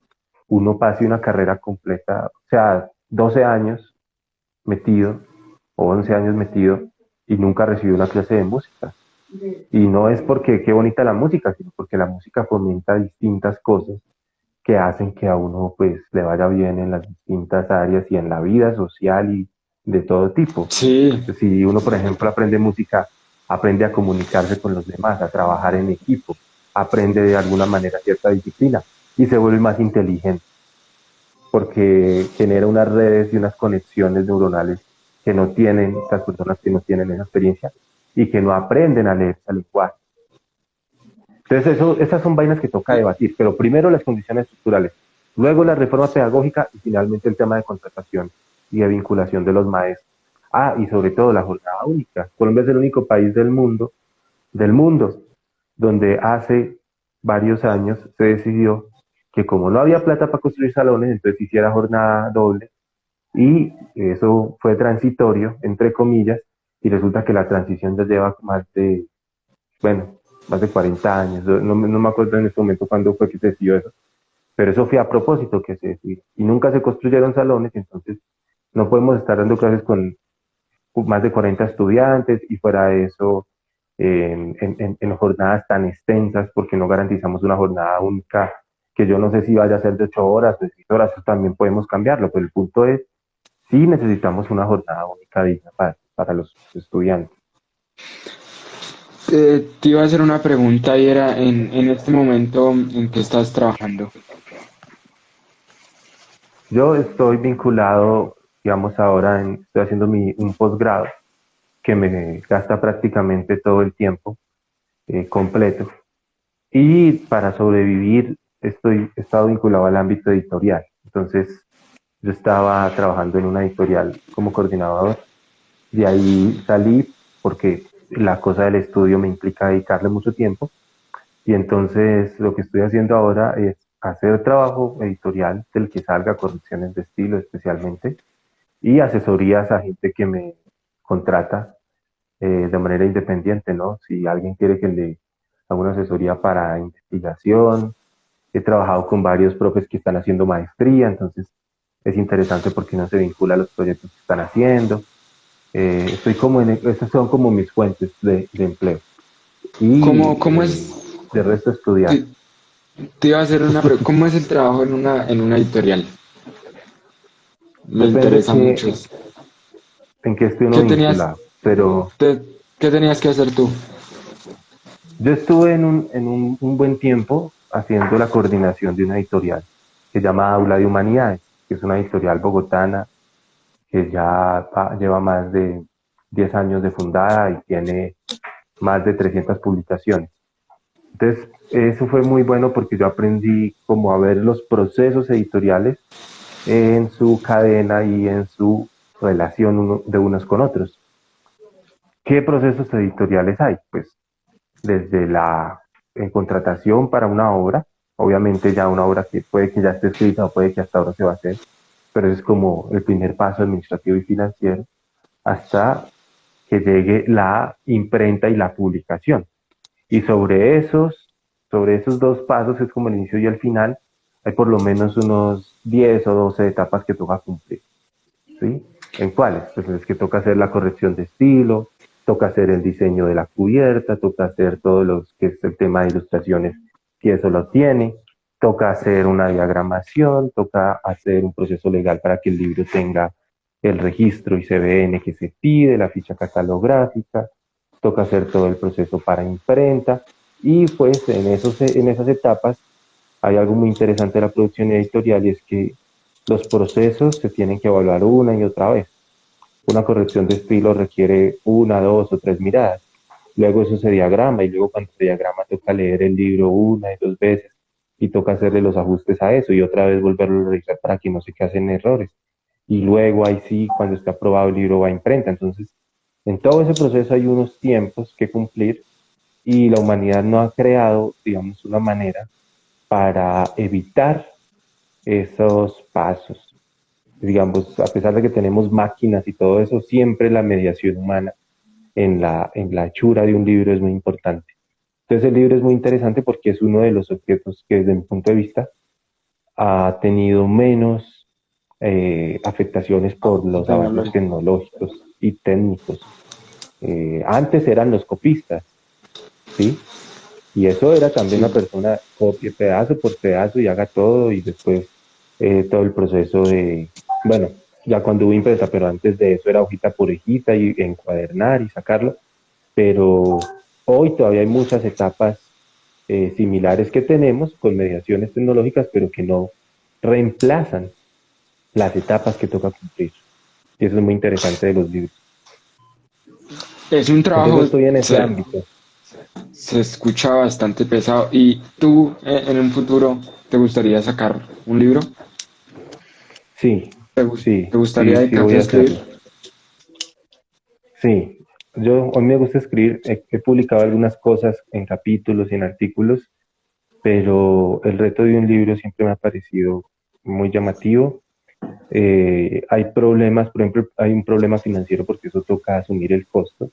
uno pase una carrera completa, o sea, 12 años metido o 11 años metido y nunca recibió una clase de música. Y no es porque qué bonita la música, sino porque la música fomenta distintas cosas que hacen que a uno pues le vaya bien en las distintas áreas y en la vida social y de todo tipo.
sí,
Si uno, por ejemplo, aprende música aprende a comunicarse con los demás, a trabajar en equipo, aprende de alguna manera cierta disciplina y se vuelve más inteligente porque genera unas redes y unas conexiones neuronales que no tienen estas personas que no tienen esa experiencia y que no aprenden a leer ese lenguaje. Entonces, esas son vainas que toca debatir, pero primero las condiciones estructurales, luego la reforma pedagógica y finalmente el tema de contratación y de vinculación de los maestros. Ah, y sobre todo la jornada única. Colombia es el único país del mundo, donde hace varios años se decidió que como no había plata para construir salones, entonces hiciera jornada doble y eso fue transitorio, entre comillas, y resulta que la transición ya lleva bueno, más de 40 años, no me acuerdo en este momento cuándo fue que se decidió eso, pero eso fue a propósito que se decidió, y nunca se construyeron salones, entonces no podemos estar dando clases con más de 40 estudiantes y fuera de eso en jornadas tan extensas porque no garantizamos una jornada única que yo no sé si vaya a ser de 8 horas, de 6 horas, eso también podemos cambiarlo, pero el punto es, sí necesitamos una jornada única digna para los estudiantes.
Te iba a hacer una pregunta y era en este momento en que estás trabajando.
Yo estoy vinculado, digamos ahora, estoy haciendo un posgrado que me gasta prácticamente todo el tiempo completo. Y para sobrevivir he estado vinculado al ámbito editorial. Entonces, yo estaba trabajando en una editorial como coordinador. De ahí salí porque la cosa del estudio me implica dedicarle mucho tiempo. Y entonces lo que estoy haciendo ahora es hacer trabajo editorial del que salga, correcciones de estilo especialmente, y asesorías a gente que me contrata de manera independiente, ¿no? Si alguien quiere que le haga una asesoría para investigación, he trabajado con varios profes que están haciendo maestría, entonces es interesante porque uno se vincula a los proyectos que están haciendo. Estoy como esas son como mis fuentes de empleo.
¿Cómo,
Y
cómo es?
de resto estudiar.
Te, te iba a hacer una pregunta. ¿Cómo es el trabajo en una editorial? Me
Depende
interesa mucho.
en qué esté uno
¿Qué tenías,
vinculado, pero
te- qué tenías que hacer tú?
yo estuve un buen tiempo haciendo la coordinación de una editorial que se llama Aula de Humanidades, que es una editorial bogotana que ya lleva más de 10 años de fundada y tiene más de 300 publicaciones. Entonces, eso fue muy bueno porque yo aprendí como a ver los procesos editoriales en su cadena y en su relación de unos con otros. ¿Qué procesos editoriales hay? Pues desde la contratación para una obra, obviamente ya una obra que puede que ya esté escrita o puede que hasta ahora se va a hacer, pero es como el primer paso administrativo y financiero, hasta que llegue la imprenta y la publicación. Y sobre esos dos pasos, es como el inicio y el final, hay por lo menos unos 10 o 12 etapas que toca cumplir. ¿Sí? ¿En cuáles? Pues es que toca hacer la corrección de estilo, toca hacer el diseño de la cubierta, toca hacer todo lo que es el tema de ilustraciones, si eso lo tiene, toca hacer una diagramación, toca hacer un proceso legal para que el libro tenga el registro ICBN que se pide, la ficha catalográfica, toca hacer todo el proceso para imprenta y pues en esas etapas hay algo muy interesante de la producción editorial y es que los procesos se tienen que evaluar una y otra vez. Una corrección de estilo requiere una, dos o tres miradas. Luego eso se diagrama y luego cuando se diagrama toca leer el libro una y dos veces y toca hacerle los ajustes a eso y otra vez volverlo a revisar para que no se casen errores. Y luego ahí sí, cuando esté aprobado el libro va a imprenta. Entonces, en todo ese proceso hay unos tiempos que cumplir y la humanidad no ha creado, digamos, una manera para evitar esos pasos. Digamos, a pesar de que tenemos máquinas y todo eso, siempre la mediación humana en la hechura de un libro es muy importante. Entonces el libro es muy interesante porque es uno de los objetos que desde mi punto de vista ha tenido menos afectaciones por los avances
Tecnológico.
tecnológicos y técnicos. Antes eran los copistas, ¿sí? Y eso era también una
Sí.
persona copie pedazo por pedazo y haga todo y después todo el proceso de, bueno, ya cuando hubo imprenta, pero antes de eso era hojita por hojita y encuadernar y sacarlo. pero hoy todavía hay muchas etapas similares que tenemos con mediaciones tecnológicas, pero que no reemplazan las etapas que toca cumplir. Y eso es muy interesante de los libros.
Es un
Entonces
trabajo,
estoy en ese ámbito.
se escucha bastante pesado. ¿Y tú en un futuro te gustaría sacar un libro?
Sí,
¿Te
sí,
gustaría
sí, sí
dedicarte
voy
a
a hacerlo.
escribir?
Sí, a mí me gusta escribir, he publicado algunas cosas en capítulos y en artículos, pero el reto de un libro siempre me ha parecido muy llamativo. Hay problemas, por ejemplo, hay un problema financiero porque eso toca asumir el costo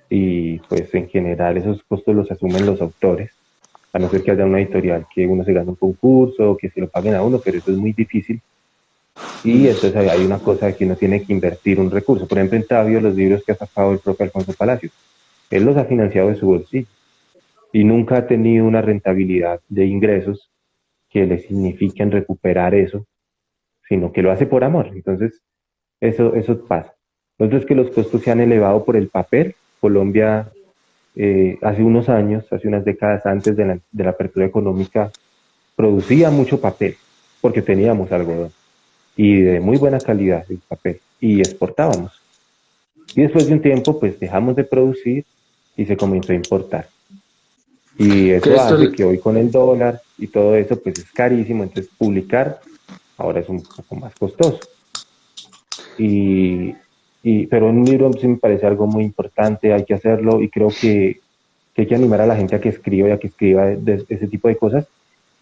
y pues en general esos costos los asumen los autores, a no ser que haya una editorial que uno se gane un concurso o que se lo paguen a uno, pero eso es muy difícil. Y entonces hay una cosa de que uno tiene que invertir un recurso. Por ejemplo, en Tabio, los libros que ha sacado el propio Alfonso Palacios, él los ha financiado de su bolsillo y nunca ha tenido una rentabilidad de ingresos que le signifiquen recuperar eso, sino que lo hace por amor. Entonces, eso pasa. Lo otro es que los costos se han elevado por el papel. Colombia, hace unos años, hace unas décadas antes de la apertura económica, producía mucho papel, porque teníamos algodón, y de muy buena calidad el papel, y exportábamos. Y después de un tiempo, pues dejamos de producir y se comenzó a importar. Y
Que
eso
esto,
hace que hoy con el dólar y todo eso, pues es carísimo, entonces publicar ahora es un poco más costoso. Y, pero un libro sí me parece algo muy importante, hay que hacerlo y creo que hay que animar a la gente a que escriba y a que escriba de ese tipo de cosas.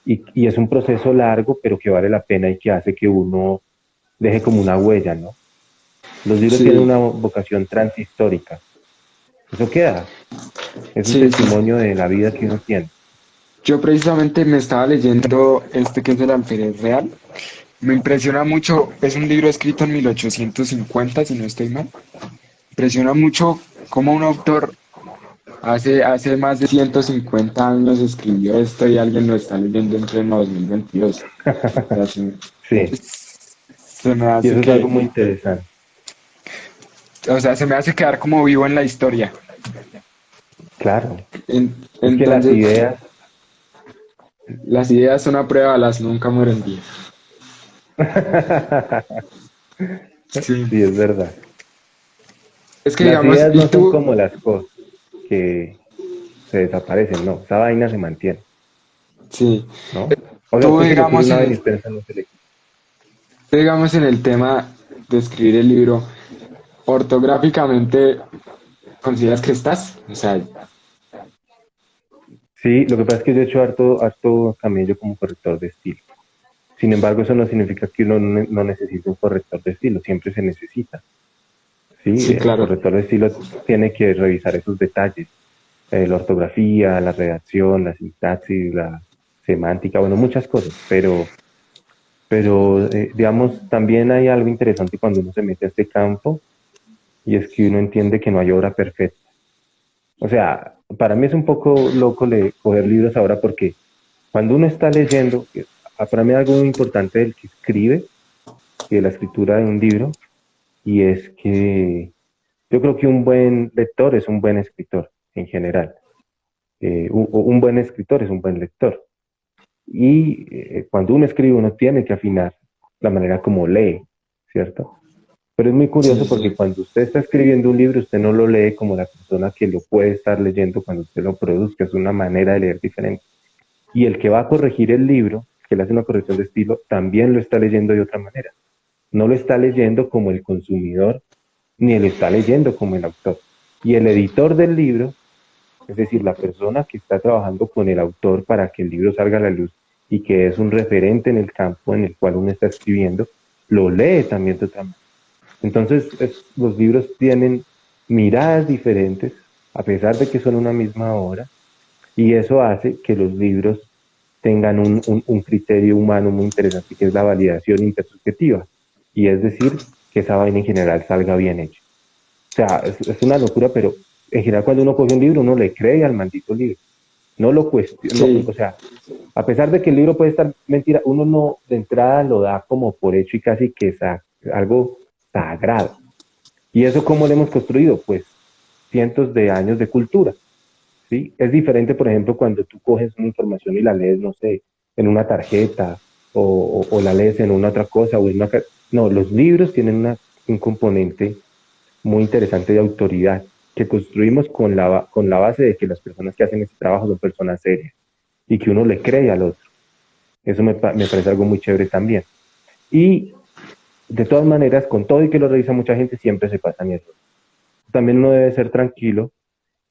Y es un proceso largo, pero que vale la pena y que hace que uno deje como una huella, ¿no? Los libros tienen
sí,
una vocación transhistórica. Eso queda, es un
sí, sí.
testimonio de la vida que uno tiene.
Yo precisamente me estaba leyendo este que es el Alférez Real. Me impresiona mucho, es un libro escrito en 1850, si no estoy mal. Impresiona mucho cómo un autor hace más de 150 años escribió esto y alguien lo está leyendo en pleno 2022. O sea,
Sí,
se me
y
hace
eso es algo
que,
muy interesante.
o sea, se me hace quedar como vivo en la historia.
Claro, es que las
Entonces,
ideas,
las ideas son a prueba de balas, nunca mueren viejas. Sí.
sí, es verdad.
Es que
Las
digamos,
ideas
y
no son
tú,
como las cosas que se desaparecen, no, esa vaina se mantiene,
sí,
¿no? O sea,
tú
usted se le ocurre
digamos
una vez
en,
y usted no se le...
tú digamos en el tema de escribir el libro, ortográficamente, ¿consideras que estás? O sea,
Sí, lo que pasa es que yo he hecho harto camello como corrector de estilo. Sin embargo, eso no significa que uno no necesite un corrector de estilo, siempre se necesita. Sí,
sí,
el
claro.
corrector de estilo tiene que revisar esos detalles, la ortografía, la redacción, la sintaxis, la semántica, bueno, muchas cosas, pero digamos, también hay algo interesante cuando uno se mete a este campo y es que uno entiende que no hay obra perfecta. O sea, para mí es un poco loco coger libros ahora porque cuando uno está leyendo, para mí hay algo muy importante del que escribe y de la escritura de un libro, y es que yo creo que un buen lector es un buen escritor en general. Un buen escritor es un buen lector. Y cuando uno escribe, uno tiene que afinar la manera como lee, ¿cierto? Pero es muy
Sí,
curioso
sí,
porque
sí.
cuando usted está escribiendo un libro, usted no lo lee como la persona que lo puede estar leyendo cuando usted lo produzca, es una manera de leer diferente. Y el que va a corregir el libro, que le hace una corrección de estilo, también lo está leyendo de otra manera. No lo está leyendo como el consumidor, ni lo está leyendo como el autor. Y el editor del libro, es decir, la persona que está trabajando con el autor para que el libro salga a la luz y que es un referente en el campo en el cual uno está escribiendo, lo lee también de otra manera. Entonces, los libros tienen miradas diferentes, a pesar de que son una misma obra, y eso hace que los libros tengan un criterio humano muy interesante, que es la validación intersubjetiva, y es decir, que esa vaina en general salga bien hecha. O sea, es una locura, pero en general cuando uno coge un libro, uno le cree al maldito libro, no lo cuestiona, no,
Sí,
o sea, a pesar de que el libro puede estar mentira, uno no de entrada lo da como por hecho y casi que es algo sagrado. ¿Y eso cómo lo hemos construido? Pues cientos de años de cultura, ¿sí? Es diferente, por ejemplo, cuando tú coges una información y la lees, no sé, en una tarjeta o la lees en una otra cosa o en una... No, los libros tienen un componente muy interesante de autoridad que construimos con la base de que las personas que hacen ese trabajo son personas serias y que uno le cree al otro. Eso me parece algo muy chévere también. Y de todas maneras, con todo y que lo revisa mucha gente, siempre se pasan errores. También uno debe ser tranquilo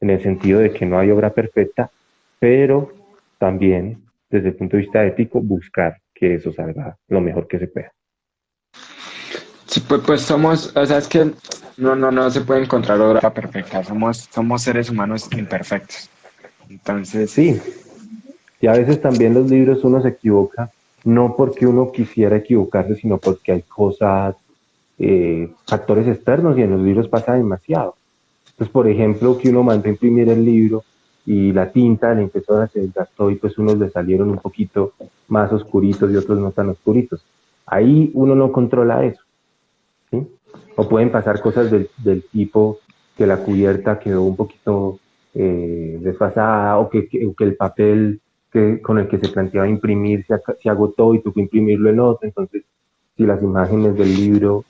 en el sentido de que no hay obra perfecta, pero también desde el punto de vista ético buscar que eso salga lo mejor que se pueda.
Sí, pues somos, o sea, es que no se puede encontrar obra perfecta, somos seres humanos imperfectos. Entonces,
Sí, y a veces también los libros uno se equivoca, no porque uno quisiera equivocarse, sino porque hay cosas, factores externos y en los libros pasa demasiado. Entonces, por ejemplo, que uno mandó a imprimir el libro y la tinta, la impresora se desgastó y pues unos le salieron un poquito más oscuritos y otros no tan oscuritos. Ahí uno no controla eso, ¿sí? O pueden pasar cosas del tipo que la cubierta quedó un poquito desfasada o que el papel con el que se planteaba imprimir se agotó y tuvo que imprimirlo en otro. Entonces, si las imágenes del libro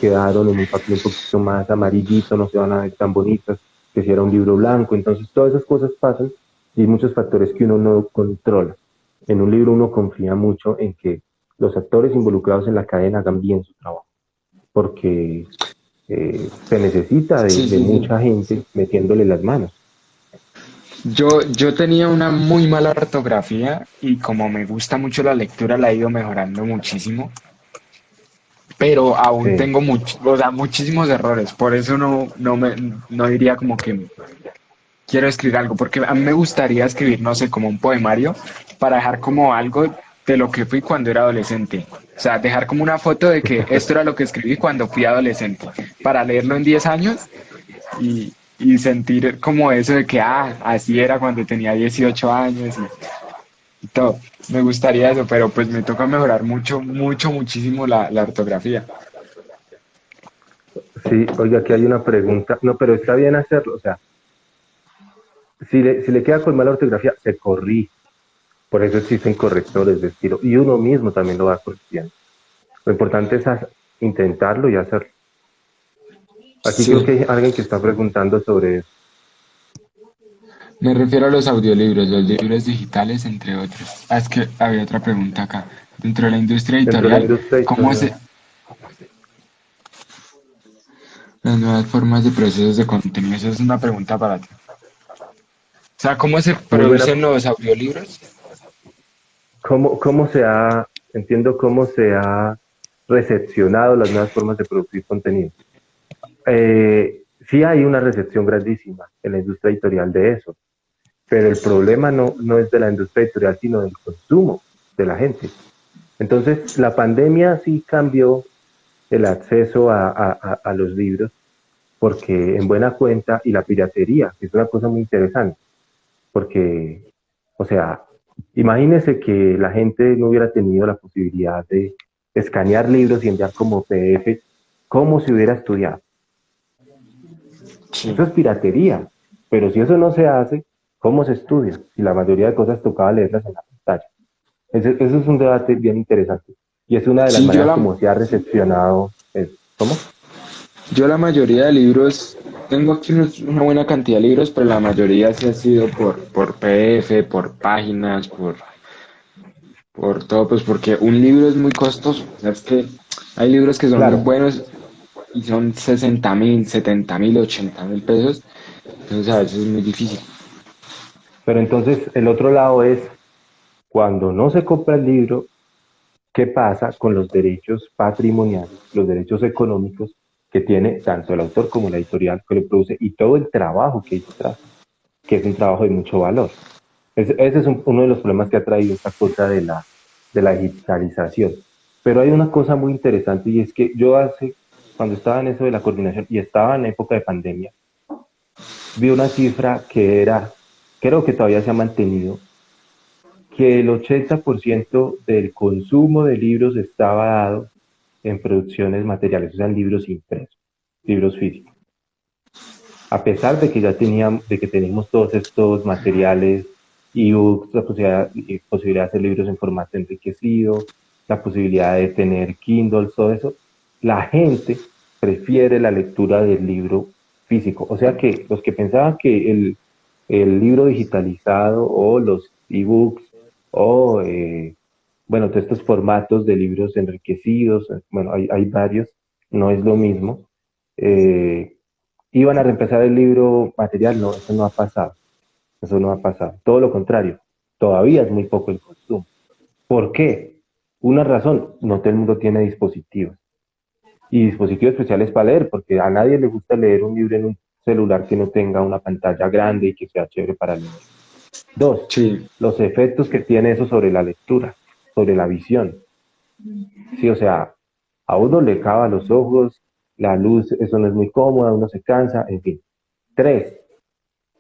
quedaron en un papel un poquito más amarillito, no se van a ver tan bonitas que si era un libro blanco. Entonces, todas esas cosas pasan y hay muchos factores que uno no controla. En un libro uno confía mucho en que los actores involucrados en la cadena hagan bien su trabajo porque se necesita
sí,
de
sí, sí.
mucha gente metiéndole las manos.
Yo tenía una muy mala ortografía y como me gusta mucho la lectura, la he ido mejorando muchísimo, pero aún
Sí,
tengo o sea, muchísimos errores. Por eso no diría como que quiero escribir algo, porque a mí me gustaría escribir, no sé, como un poemario para dejar como algo de lo que fui cuando era adolescente. O sea, dejar como una foto de que esto era lo que escribí cuando fui adolescente, para leerlo en 10 años y sentir como eso de que, así era cuando tenía 18 años y todo. Me gustaría eso, pero pues me toca mejorar muchísimo la ortografía.
sí, oiga, aquí hay una pregunta. No, pero está bien hacerlo. O sea, si le queda con mala ortografía, se corrige. Por eso existen correctores de estilo y uno mismo también lo va corrigiendo. Lo importante es intentarlo y hacerlo. Aquí creo
Sí,
que hay alguien que está preguntando sobre eso.
me refiero a los audiolibros, los libros digitales, entre otros. Ah, es que había otra pregunta acá. Dentro de la industria
Dentro de la
editorial,
industria
¿cómo
editorial.
se las nuevas formas de procesos de contenido? Esa es una pregunta para ti. O sea, ¿cómo se
Muy buena.
producen los audiolibros?
¿Cómo entiendo cómo se ha recepcionado las nuevas formas de producir contenido? Sí hay una recepción grandísima en la industria editorial de eso, pero el problema no es de la industria editorial, sino del consumo de la gente. Entonces, la pandemia sí cambió el acceso a los libros, porque en buena cuenta, y la piratería, que es una cosa muy interesante, porque, o sea, imagínese que la gente no hubiera tenido la posibilidad de escanear libros y enviar como PDF, ¿cómo se hubiera estudiado?
Sí.
Eso es piratería. Pero si eso no se hace, ¿cómo se estudia? Si la mayoría de cosas tocaba leerlas en la pantalla. Eso es un debate bien interesante. Y es una de las
Sí,
maneras como se ha recepcionado eso. ¿Cómo?
yo la mayoría de libros, tengo aquí una buena cantidad de libros, pero la mayoría sí ha sido por PDF, por páginas, por todo, pues porque un libro es muy costoso. O sea, es que hay libros que son muy
Claro.
buenos y son 60.000, 70.000, 80.000 pesos. Entonces a veces es muy difícil.
Pero entonces el otro lado es cuando no se compra el libro, ¿qué pasa con los derechos patrimoniales, los derechos económicos que tiene tanto el autor como la editorial que lo produce y todo el trabajo que hay detrás, que es un trabajo de mucho valor? Ese es uno de los problemas que ha traído esta cosa de la digitalización. Pero hay una cosa muy interesante y es que cuando estaba en eso de la coordinación y estaba en época de pandemia, vi una cifra que era, creo que todavía se ha mantenido, que el 80% del consumo de libros estaba dado en producciones materiales, o sea, en libros impresos, libros físicos. a pesar de que ya teníamos, de que tenemos todos estos materiales, ebooks, posibilidad de hacer libros en formato enriquecido, la posibilidad de tener Kindle, todo eso, la gente prefiere la lectura del libro físico. O sea que los que pensaban que el libro digitalizado o los ebooks o, bueno, todos estos formatos de libros enriquecidos, bueno, hay varios, no es lo mismo. eh, Iban a reemplazar el libro material, no, eso no ha pasado, eso no ha pasado. Todo lo contrario, todavía es muy poco el consumo. ¿Por qué? Una razón, no todo el mundo tiene dispositivos y dispositivos especiales para leer, porque a nadie le gusta leer un libro en un celular que no tenga una pantalla grande y que sea chévere para leer. Dos,
Sí,
los efectos que tiene eso sobre la lectura, sobre la visión. Sí, o sea, a uno le cava los ojos, la luz, eso no es muy cómoda, uno se cansa, en fin. Tres,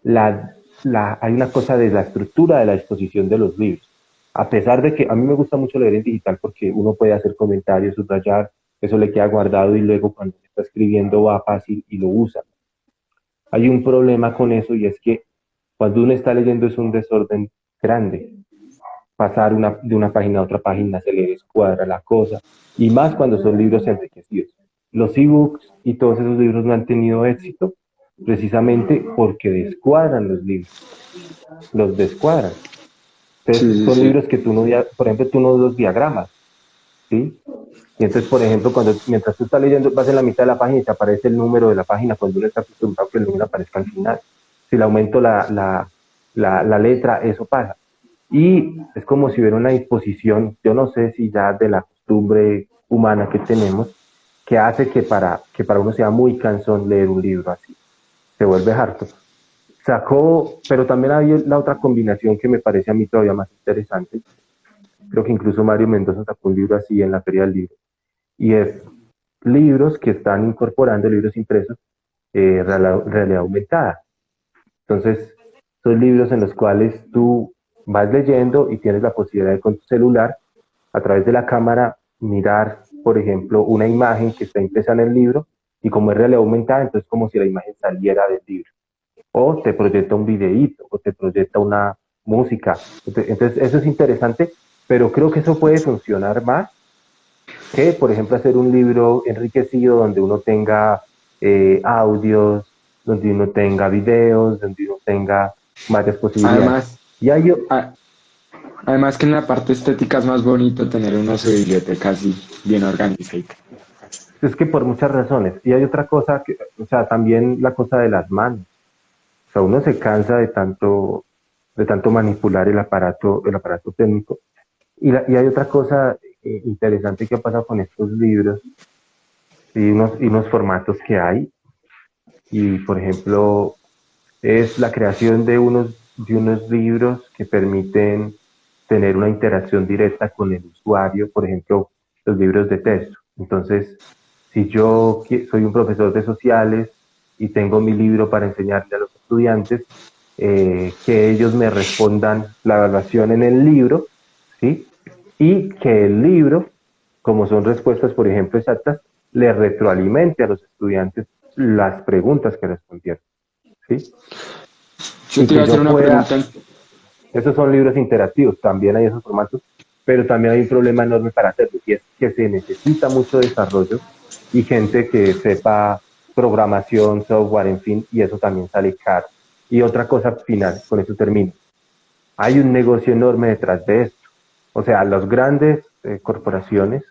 hay una cosa de la estructura de la exposición de los libros. A pesar de que a mí me gusta mucho leer en digital porque uno puede hacer comentarios, subrayar, eso le queda guardado y luego cuando está escribiendo va fácil y lo usa. Hay un problema con eso y es que cuando uno está leyendo es un desorden grande. Pasar de una página a otra página se le descuadra la cosa y más cuando son libros enriquecidos. Los ebooks y todos esos libros no han tenido éxito precisamente porque descuadran los libros, los descuadran.
sí,
Entonces
sí,
son
sí.
libros que tú no, por ejemplo, tú no los diagramas, ¿sí? Y entonces, por ejemplo, mientras tú estás leyendo, vas en la mitad de la página y te aparece el número de la página cuando uno está acostumbrado que el número aparezca al final. Si le aumento la letra, eso pasa. Y es como si hubiera una disposición, yo no sé si ya de la costumbre humana que tenemos, que hace que para uno sea muy cansón leer un libro así. Se vuelve harto. Sacó, pero también hay la otra combinación que me parece a mí todavía más interesante. Creo que incluso Mario Mendoza sacó un libro así en la Feria del Libro. Y es libros que están incorporando, libros impresos, realidad aumentada. Entonces, son libros en los cuales tú vas leyendo y tienes la posibilidad de con tu celular, a través de la cámara, mirar, por ejemplo, una imagen que está impresa en el libro y como es realidad aumentada, entonces como si la imagen saliera del libro. O te proyecta un videíto, o te proyecta una música. Entonces, eso es interesante, pero creo que eso puede funcionar más que, por ejemplo, hacer un libro enriquecido donde uno tenga audios, donde uno tenga videos, donde uno tenga varias posibilidades.
Además,
Y hay,
a- además que en la parte estética es más bonito tener una su biblioteca así, bien organizada.
es que por muchas razones. Y hay otra cosa, que, o sea, también la cosa de las manos. O sea, uno se cansa de tanto manipular el aparato técnico. Y hay otra cosa interesante que ha pasado con estos libros y unos formatos que hay. Y, por ejemplo, es la creación de unos libros que permiten tener una interacción directa con el usuario, por ejemplo, los libros de texto. Entonces, si yo soy un profesor de sociales y tengo mi libro para enseñarle a los estudiantes, que ellos me respondan la evaluación en el libro, ¿sí? Y que el libro, como son respuestas, por ejemplo, exactas, le retroalimente a los estudiantes las preguntas que respondieron, ¿sí?
Yo
Y
te iba
que
a hacer
yo
una
pueda,
pregunta.
esos son libros interactivos, también hay esos formatos, pero también hay un problema enorme para hacerlo, y es que se necesita mucho desarrollo y gente que sepa programación, software, en fin, y eso también sale caro. Y otra cosa final, con eso termino. Hay un negocio enorme detrás de esto. O sea, las grandes corporaciones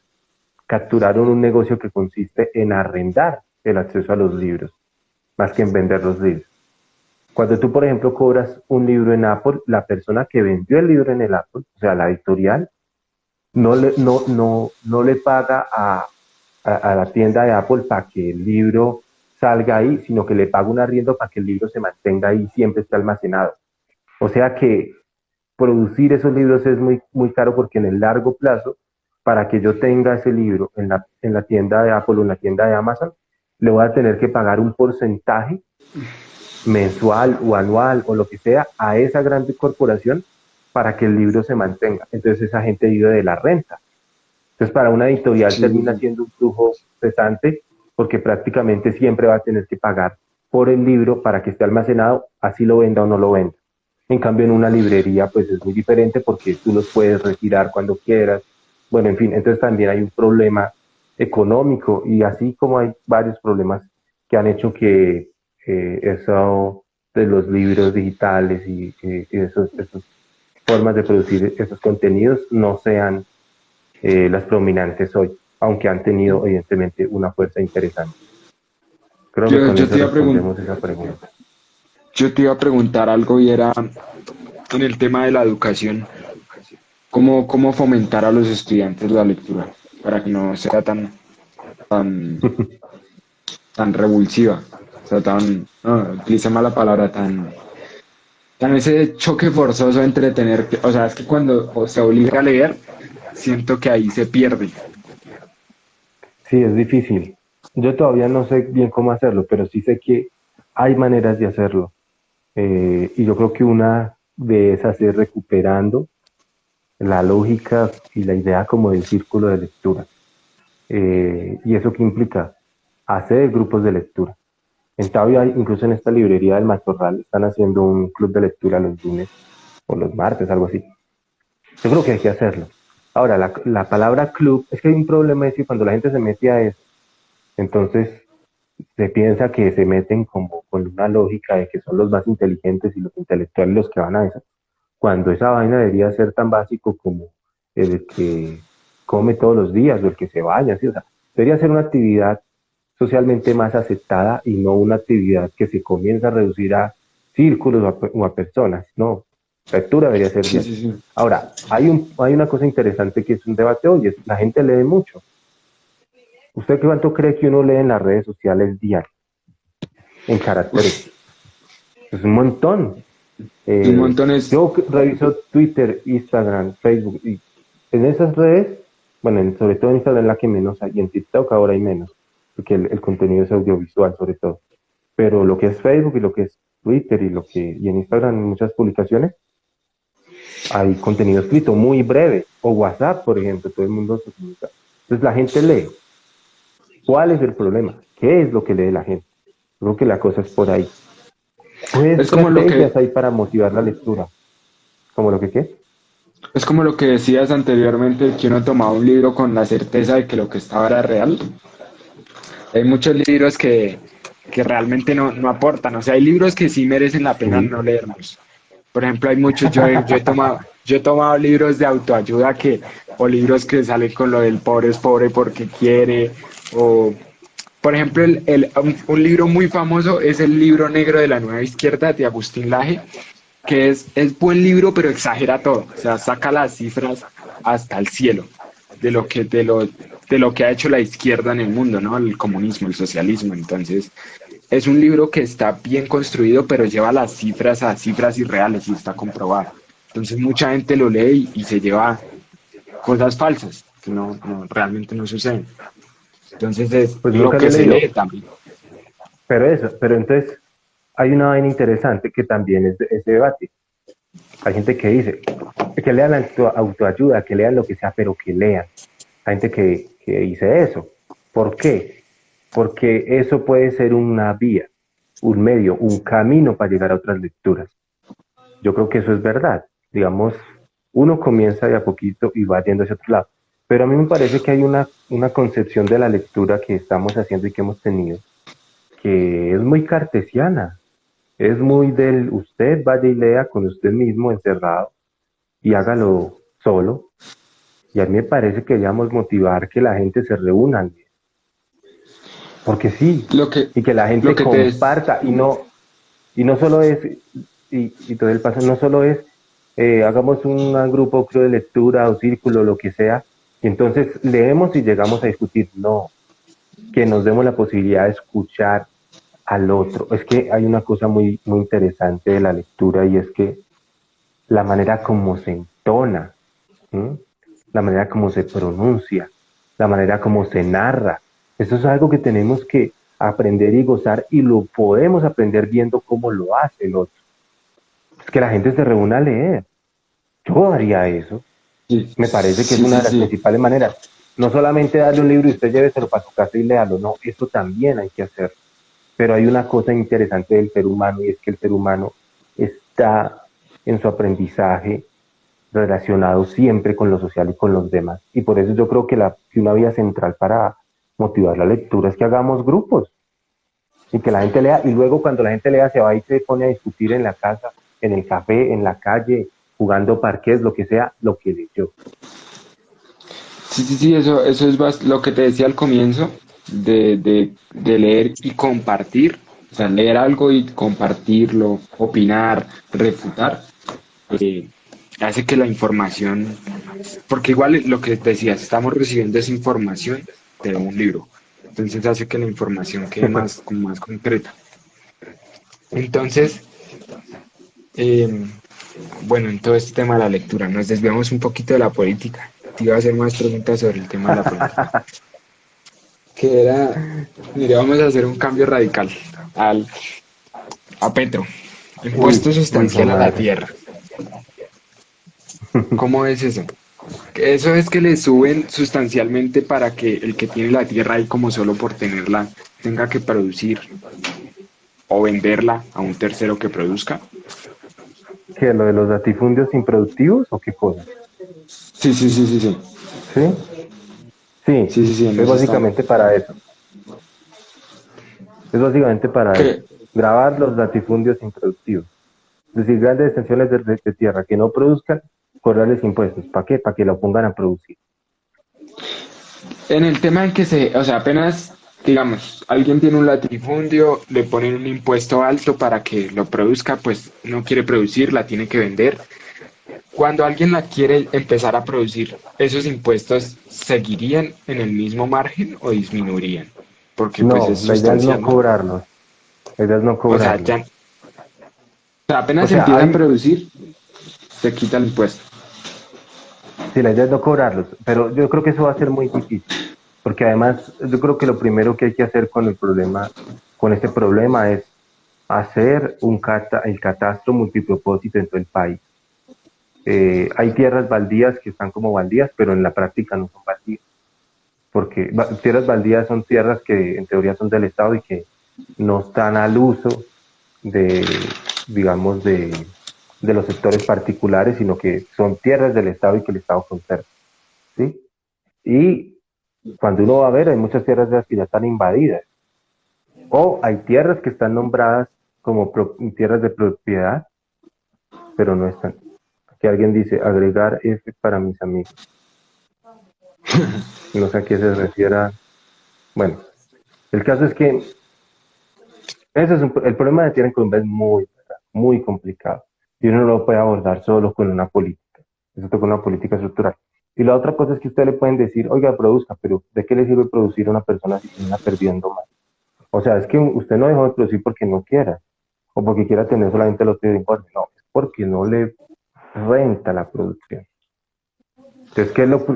capturaron un negocio que consiste en arrendar el acceso a los libros, más que en vender los libros. Cuando tú, por ejemplo, cobras un libro en Apple, la persona que vendió el libro en el Apple, o sea, la editorial, no le paga a la tienda de Apple para que el libro salga ahí, sino que le paga un arriendo para que el libro se mantenga ahí y siempre esté almacenado. O sea que producir esos libros es muy, muy caro porque en el largo plazo, para que yo tenga ese libro en la tienda de Apple o en la tienda de Amazon, le voy a tener que pagar un porcentaje mensual o anual o lo que sea a esa grande corporación para que el libro se mantenga. Entonces esa gente vive de la renta. Entonces para una editorial
Sí, sí,
termina
sí.
siendo un flujo cesante porque prácticamente siempre va a tener que pagar. por el libro para que esté almacenado, así lo venda o no lo venda. En cambio, en una librería, pues es muy diferente porque tú los puedes retirar cuando quieras. Bueno, en fin, entonces también hay un problema económico y así como hay varios problemas que han hecho que eso de los libros digitales y esas formas de producir esos contenidos no sean las prominentes hoy, aunque han tenido evidentemente una fuerza interesante. Creo que con
Yo
eso
te iba a
respondemos esa pregunta.
yo te iba a preguntar algo y era en el tema de la educación, ¿cómo fomentar a los estudiantes la lectura para que no sea tan, tan revulsiva? O sea, no, utilice mala palabra, tan ese choque forzoso entre tener que, o sea, es que cuando se obliga a leer, siento que ahí se pierde.
Sí, es difícil. Yo todavía no sé bien cómo hacerlo, pero sí sé que hay maneras de hacerlo. Y yo creo que una de esas es recuperando la lógica y la idea como del círculo de lectura. ¿Y eso qué implica? Hacer grupos de lectura. En Tabio, incluso en esta librería del Matorral, están haciendo un club de lectura los lunes o los martes, algo así. Yo creo que hay que hacerlo. Ahora, la palabra club, es que hay un problema, es que cuando la gente se mete a eso, entonces se piensa que se meten como con una lógica de que son los más inteligentes y los intelectuales los que van a eso, cuando esa vaina debería ser tan básico como el que come todos los días o el que se baña, ¿sí? O sea, debería ser una actividad socialmente más aceptada y no una actividad que se comienza a reducir a círculos o a personas, no, la lectura debería ser
Sí,
de eso.
sí, sí.
Ahora, hay una cosa interesante que es un debate hoy, es la gente lee mucho. ¿Usted cuánto cree que uno lee en las redes sociales diario, en caracteres?
Uf,
Es un montón.
un montón es,
Yo reviso Twitter, Instagram, Facebook y en esas redes, bueno, sobre todo en Instagram es la que menos hay, y en TikTok ahora hay menos, porque el contenido es audiovisual sobre todo. Pero lo que es Facebook y lo que es Twitter y en Instagram muchas publicaciones, hay contenido escrito muy breve, o WhatsApp, por ejemplo, todo el mundo se comunica. Entonces la gente lee. ¿Cuál es el problema? ¿Qué es lo que lee la gente? Creo que la cosa es por ahí. ¿Qué
es como lo
estrategias
que,
hay para motivar la lectura? ¿Como lo que qué?
es como lo que decías anteriormente, que uno tomaba un libro con la certeza de que lo que estaba era real. Hay muchos libros que realmente no aportan, o sea, hay libros que sí merecen la pena
Sí.
no leerlos. Por ejemplo, hay muchos, yo he tomado libros de autoayuda o libros que salen con lo del pobre es pobre porque quiere, o por ejemplo, un libro muy famoso es el libro negro de la Nueva Izquierda de Agustín Laje, que es buen libro, pero exagera todo. O sea, saca las cifras hasta el cielo de lo que ha hecho la izquierda en el mundo, ¿no? El comunismo, el socialismo. Entonces, es un libro que está bien construido, pero lleva las cifras a cifras irreales y está comprobado. Entonces, mucha gente lo lee y se lleva cosas falsas que realmente no suceden. Entonces, es
Pues
lo
nunca lo
que
he
se
leído.
lee también.
Pero entonces hay una vaina interesante que también es de ese debate. Hay gente que dice que lean autoayuda, que lean lo que sea, pero que lean. Hay gente que dice eso. ¿Por qué? Porque eso puede ser una vía, un medio, un camino para llegar a otras lecturas. Yo creo que eso es verdad. Digamos, uno comienza de a poquito y va yendo hacia otro lado. Pero a mí me parece que hay una concepción de la lectura que estamos haciendo y que hemos tenido, que es muy cartesiana, es muy del usted vaya y lea con usted mismo encerrado y hágalo solo. Y a mí me parece que deberíamos motivar que la gente se reúna, porque sí,
Lo que,
y que la
lo
gente
que te es,
comparta y no solo es, y todo el paso, no solo es, hagamos un grupo creo, de lectura o círculo, lo que sea, y entonces leemos y llegamos a discutir, no, que nos demos la posibilidad de escuchar al otro. Es que hay una cosa muy interesante de la lectura y es que la manera como se entona, ¿m? La manera como se pronuncia, la manera como se narra. Eso es algo que tenemos que aprender y gozar y lo podemos aprender viendo cómo lo hace el otro. Es que la gente se reúna a leer. Yo haría eso.
sí,
Me parece que es
sí,
una
sí,
de las
sí.
principales maneras. No solamente darle un libro y usted lléveselo para su casa y léalo, no, eso también hay que hacer. Pero hay una cosa interesante del ser humano y es que el ser humano está en su aprendizaje relacionado siempre con lo social y con los demás. Y por eso yo creo que una vía central para motivar la lectura es que hagamos grupos y que la gente lea. Y luego cuando la gente lea se va y se pone a discutir en la casa, en el café, en la calle, jugando parqués, lo que sea, lo que leyó.
Sí, sí, sí, eso es lo que te decía al comienzo, de leer y compartir, o sea, leer algo y compartirlo, opinar, refutar, eh, hace que la información, porque igual lo que te decía, estamos recibiendo esa información de un libro, entonces hace que la información quede más, como más concreta. Entonces, eh, bueno, en todo este tema de la lectura, nos desviamos un poquito de la política. Te iba a hacer más preguntas sobre el tema de la política. Que era, mire, vamos a hacer un cambio radical al, a Petro.
Uy,
Impuesto
uy, fue
sustancial a la
madre.
tierra. ¿Cómo es eso? Que eso es que le suben sustancialmente para que el que tiene la tierra ahí como solo por tenerla tenga que producir o venderla a un tercero que produzca.
¿Qué? ¿Lo de los latifundios improductivos o qué cosa?
Sí, sí, sí, sí, sí.
¿Sí? Sí,
Sí, sí, sí, en
es
eso estamos.
básicamente para eso. Es básicamente para eso.
Que
Grabar los latifundios improductivos. Es decir, grandes extensiones de tierra que no produzcan, cobrarles impuestos. ¿Para qué? Para que lo pongan a producir.
en el tema en que o sea, apenas, digamos, alguien tiene un latifundio, le ponen un impuesto alto para que lo produzca, pues no quiere producir, la tiene que vender. Cuando alguien la quiere empezar a producir, ¿esos impuestos seguirían en el mismo margen o disminuirían? Porque pues es
No, la idea es no
sustancial, ¿no?
cobrarlos. La idea es no
O sea,
cobrarlos.
ya, o sea,
O
apenas
sea,
empieza a
hay,
producir, se quita el impuesto.
sí, la idea es no cobrarlos, pero yo creo que eso va a ser muy difícil, porque además yo creo que lo primero que hay que hacer con el problema, con este problema es hacer el catastro multipropósito en todo el país. Hay tierras baldías que están como baldías, pero en la práctica no son baldías, porque tierras baldías son tierras que en teoría son del Estado y que no están al uso digamos, de los sectores particulares, sino que son tierras del Estado y que el Estado conserva, ¿sí? Y cuando uno va a ver, hay muchas tierras de las que ya están invadidas, o hay tierras que están nombradas como tierras de propiedad, pero no están. Aquí alguien dice, agregar F para mis amigos. No sé a qué se refiere. Bueno, el caso es que el problema de tierra en Colombia es muy complicado y uno no lo puede abordar solo con una política, eso toca una política estructural. Y la otra cosa es que ustedes le pueden decir, oiga, produzca, pero ¿de qué le sirve producir a una persona si termina perdiendo más? O sea, es que usted no dejó de producir porque no quiera o porque quiera tener solamente los que le importan, no, es porque no le renta la producción. Entonces,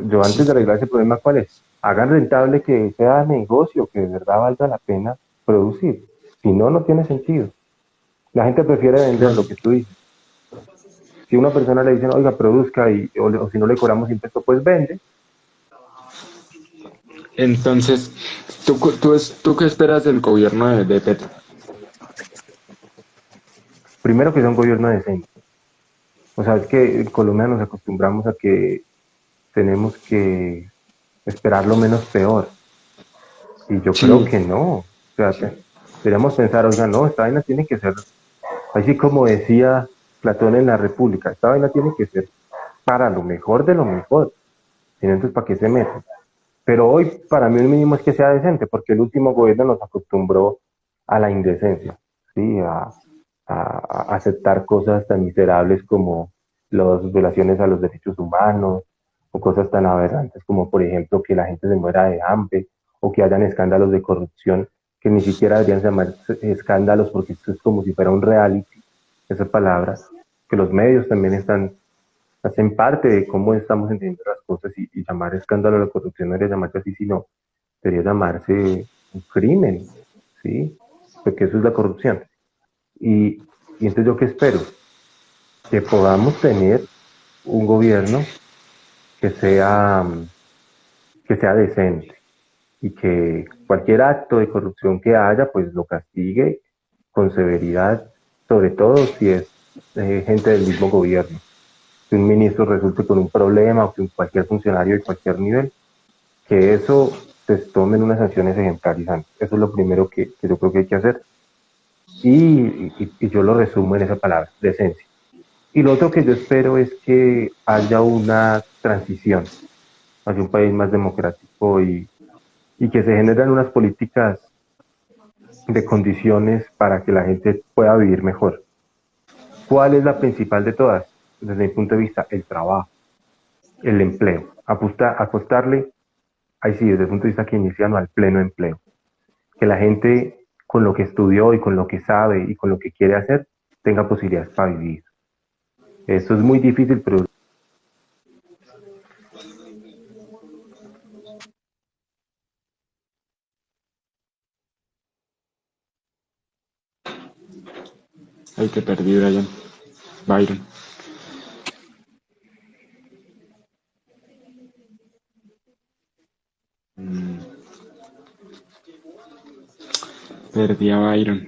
yo antes de arreglar ese problema, ¿cuál es? Hagan rentable que sea negocio, que de verdad valga la pena producir. Si no, no tiene sentido. La gente prefiere vender lo
Claro.
que tú dices. Si a una persona le dicen, oiga, produzca, o si no le cobramos impuesto, pues vende.
Entonces, ¿tú qué esperas del gobierno de Petro?
Primero que sea un gobierno decente. O sea, es que en Colombia nos acostumbramos a que tenemos que esperar lo menos peor. Y yo creo
Sí,
que no. O sea, deberíamos pensar, oiga, no, esta vaina tiene que ser, así como decía Platón en la República, esta vaina tiene que ser para lo mejor de lo mejor. Si no, entonces, ¿para qué se mete? Pero hoy para mí el mínimo es que sea decente, porque el último gobierno nos acostumbró a la indecencia, ¿sí? A aceptar cosas tan miserables como las violaciones a los derechos humanos, o cosas tan aberrantes como, por ejemplo, que la gente se muera de hambre, o que hayan escándalos de corrupción que ni siquiera deberían llamarse escándalos, porque esto es como si fuera un reality, esa palabra, que los medios también hacen parte de cómo estamos entendiendo las cosas y llamar escándalo a la corrupción no debería llamarse así, sino debería llamarse un crimen, ¿sí? Porque eso es la corrupción. Y entonces yo qué espero? Que podamos tener un gobierno que sea, que sea decente, y que cualquier acto de corrupción que haya, pues lo castigue con severidad, sobre todo si es gente del mismo gobierno. Que un ministro resulte con un problema o que cualquier funcionario de cualquier nivel, que eso se tomen unas sanciones ejemplarizantes. Eso es lo primero que yo creo que hay que hacer. Y yo lo resumo en esa palabra, decencia. Y lo otro que yo espero es que haya una transición hacia un país más democrático y que se generen unas políticas de condiciones para que la gente pueda vivir mejor. ¿Cuál es la principal de todas? Desde mi punto de vista, el trabajo, el empleo. Apostarle, ahí sí, desde el punto de vista keynesiano, al pleno empleo. Que la gente con lo que estudió y con lo que sabe y con lo que quiere hacer tenga posibilidades para vivir. Eso es muy difícil, pero
Ahí te perdí, Brian. Byron. Mm, perdí a Byron.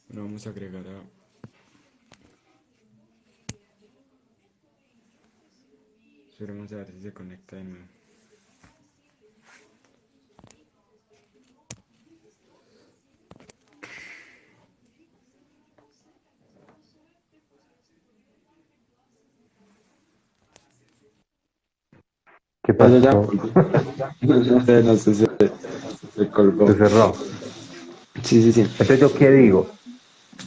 Bueno, vamos a agregar a... Esperemos a ver si se conecta de nuevo.
¿qué
Ya, ya, ya,
pasó?
volví. No sé, no sé, se colgó.
Se cerró.
Sí, sí, sí.
Entonces, ¿yo qué digo?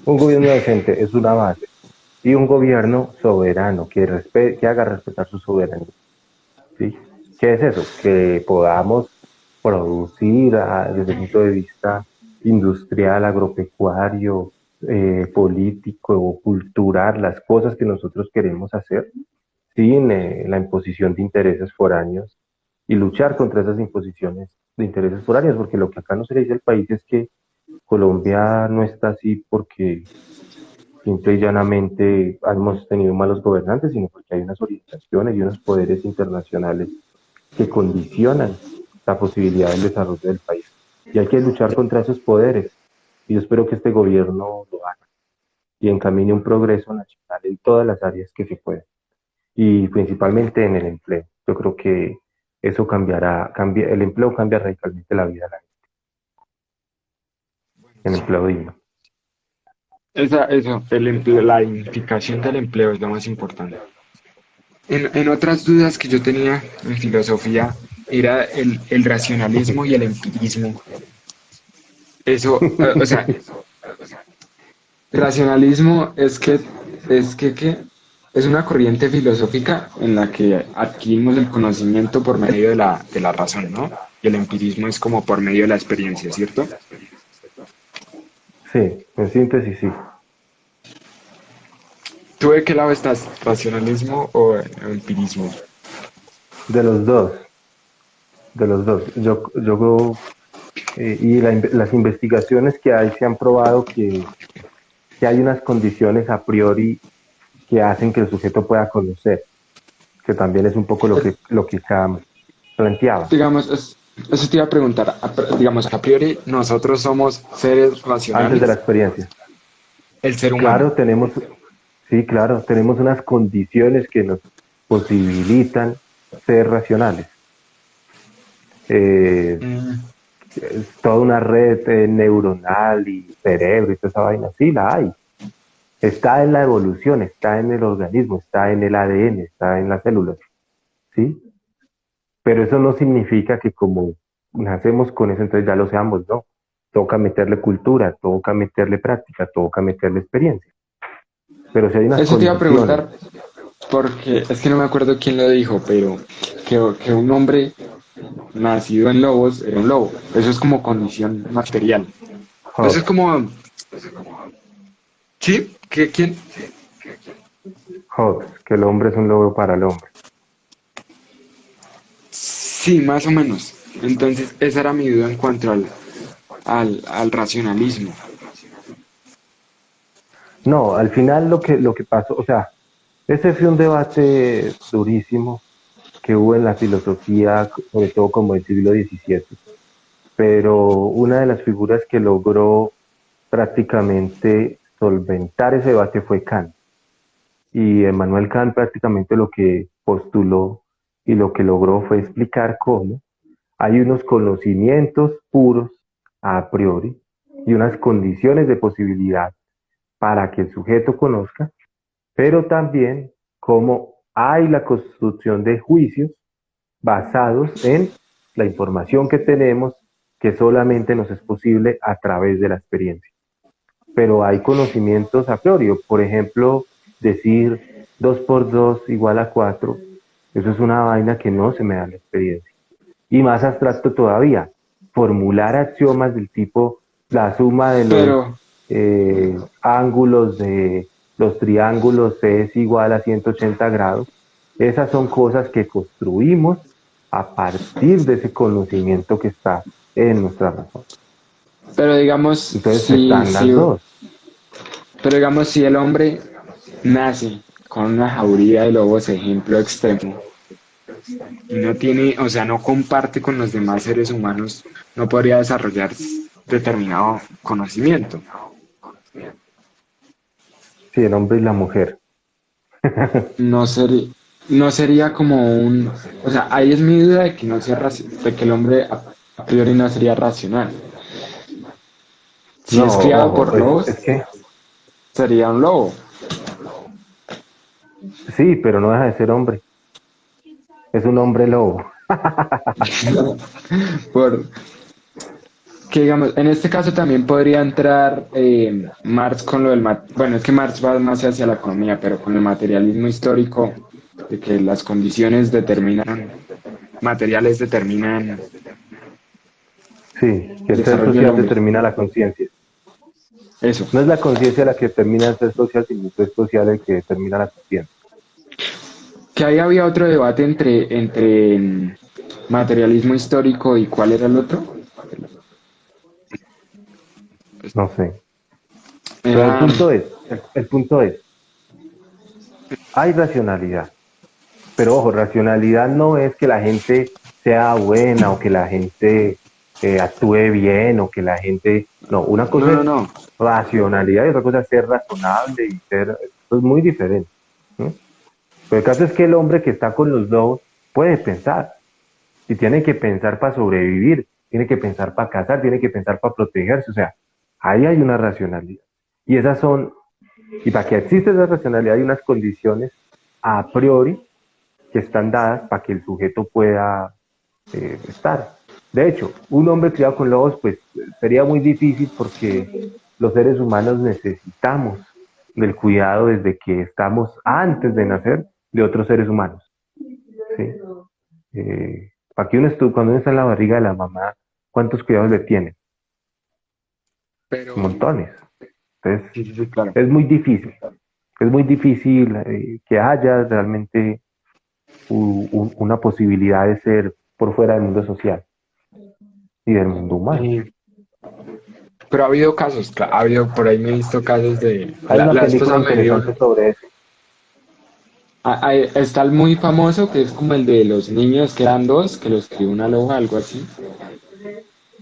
Un gobierno decente es una base y un gobierno soberano que haga respetar su soberanía. ¿Sí? ¿Qué es eso? Que podamos producir desde el punto de vista industrial, agropecuario, político o cultural las cosas que nosotros queremos hacer sin la imposición de intereses foráneos y luchar contra esas imposiciones de intereses foráneos, porque lo que acá no se le dice al país es que Colombia no está así porque simple y llanamente hemos tenido malos gobernantes, sino porque hay unas orientaciones y unos poderes internacionales que condicionan la posibilidad del desarrollo del país. Y hay que luchar contra esos poderes. Y yo espero que este gobierno lo haga y encamine un progreso nacional en todas las áreas que se pueda. Y principalmente en el empleo. Yo creo que eso el empleo cambia radicalmente la vida de la gente, el empleo digno.
La identificación del empleo es lo más importante. En otras dudas que yo tenía en filosofía era el racionalismo y el empirismo. Eso, o sea, racionalismo ¿qué? Es una corriente filosófica en la que adquirimos el conocimiento por medio de la razón, ¿no? Y el empirismo es como por medio de la experiencia, ¿cierto?
Sí, en síntesis sí.
¿Tú de qué lado estás? ¿Racionalismo o empirismo?
De los dos, de los dos. Las investigaciones que hay se han probado que hay unas condiciones a priori que hacen que el sujeto pueda conocer, que también es un poco lo que Kant planteaba
Digamos, eso te iba a preguntar. Digamos, a priori nosotros somos seres
antes de la
racionales,
experiencia.
el ser humano.
Claro, sí, claro, tenemos unas condiciones que nos posibilitan ser racionales. Eh,
Mm,
es toda una red neuronal y cerebro y toda esa vaina, sí, la hay. Está en la evolución, está en el organismo, está en el ADN, está en las células, ¿sí? Pero eso no significa que como nacemos con eso, entonces ya lo seamos, no. Toca meterle cultura, toca meterle práctica, toca meterle experiencia. Pero si hay unas
Eso te iba a
condiciones,
preguntar porque es que no me acuerdo quién lo dijo, pero que un hombre nacido en lobos era un lobo. Eso es como condición material. Eso es
Hobbes,
como, ¿sí? ¿Quién?
Hobbes, que el hombre es un lobo para el hombre.
Sí, más o menos. Entonces, esa era mi duda en cuanto al racionalismo.
No, al final lo que pasó, o sea, ese fue un debate durísimo que hubo en la filosofía, sobre todo como del siglo XVII, pero una de las figuras que logró prácticamente solventar ese debate fue Kant. Y Emmanuel Kant prácticamente lo que postuló y lo que logró fue explicar cómo hay unos conocimientos puros a priori y unas condiciones de posibilidad para que el sujeto conozca, pero también cómo hay la construcción de juicios basados en la información que tenemos, que solamente nos es posible a través de la experiencia. Pero hay conocimientos a priori, por ejemplo, decir 2 por 2 igual a 4, eso es una vaina que no se me da en la experiencia. Y más abstracto todavía, formular axiomas del tipo la suma de los
Pero,
ángulos de los triángulos es igual a 180 grados. Esas son cosas que construimos a partir de ese conocimiento que está en nuestra razón.
pero digamos,
Entonces están las dos.
pero digamos, si el hombre nace con una jauría de lobos, ejemplo extremo, y no tiene, o sea, no comparte con los demás seres humanos, no podría desarrollar determinado conocimiento.
Sí, el hombre y la mujer.
No sería, no sería como un, o sea, ahí es mi duda de que no sea de que el hombre a priori no sería racional. Si
No,
es criado
ojo,
por
es
lobos,
que
sería un lobo.
sí, pero no deja de ser hombre. Es un hombre lobo.
Por, que digamos, en este caso también podría entrar Marx con lo del, bueno, es que Marx va más hacia la economía, pero con el materialismo histórico, de que las condiciones determinan, materiales determinan
Sí, que
el
el ser
desarrollo del
social
hombre.
determina la conciencia.
Eso.
No es la conciencia la que determina el ser social, sino el ser social el que determina la conciencia.
Que ahí había otro debate entre materialismo histórico y cuál era el otro.
No sé. Pero el
Era,
punto es, el punto es, hay racionalidad. Pero ojo, racionalidad no es que la gente sea buena o que la gente actúe bien o que la gente... No, una
no,
cosa
no,
es
no.
racionalidad y otra cosa es ser razonable y ser... Esto es muy diferente. ¿No? Pero el caso es que el hombre que está con los lobos puede pensar y tiene que pensar para sobrevivir, tiene que pensar para cazar, tiene que pensar para protegerse. O sea, ahí hay una racionalidad. Y esas son... Y para que exista esa racionalidad hay unas condiciones a priori que están dadas para que el sujeto pueda estar. De hecho, un hombre criado con lobos, pues sería muy difícil porque los seres humanos necesitamos del cuidado desde que estamos antes de nacer de otros seres humanos. ¿Sí? Para que cuando uno está en la barriga de la mamá, ¿cuántos cuidados le tiene?
Pero,
Montones. Entonces,
sí, sí, sí, claro.
es muy difícil. Es muy difícil que haya realmente una posibilidad de ser por fuera del mundo social y del mundo humano.
Eh, pero ha habido casos, ha habido, por ahí me he visto casos de,
Hay una
la esposa
película
me dio,
interesante sobre eso.
está el muy famoso que es como el de los niños que eran dos, que los crió una loba, algo así.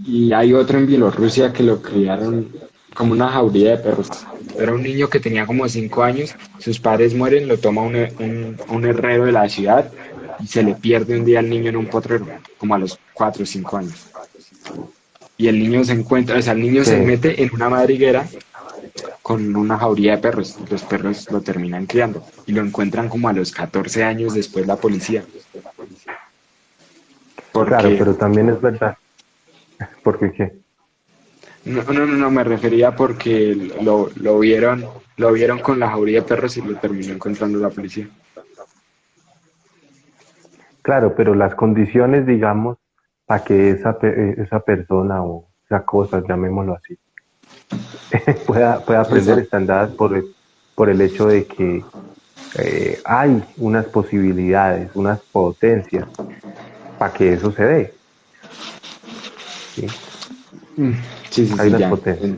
Y hay otro en Bielorrusia que lo criaron como una jauría de perros. Era un niño que tenía como 5 años, sus padres mueren, lo toma un herrero de la ciudad y se le pierde un día al niño en un potrero, como a los 4 o 5 años. Y el niño se encuentra, o sea, el niño se
Sí,
mete en una madriguera con una jauría de perros. Los perros lo terminan criando y lo encuentran como a los 14 años después la policía.
claro,
Porque,
pero también es verdad, porque qué.
no, no, no, no, me refería porque lo vieron con la jauría de perros y lo terminó encontrando la policía.
Claro, pero las condiciones, digamos, para que esa persona o esa cosa, llamémoslo así, pueda aprender
Exacto.
están dadas por el hecho de que hay unas posibilidades, unas potencias para que eso se dé. ¿Sí?
Mm, sí, sí,
Hay
sí,
unas
ya.
potencias.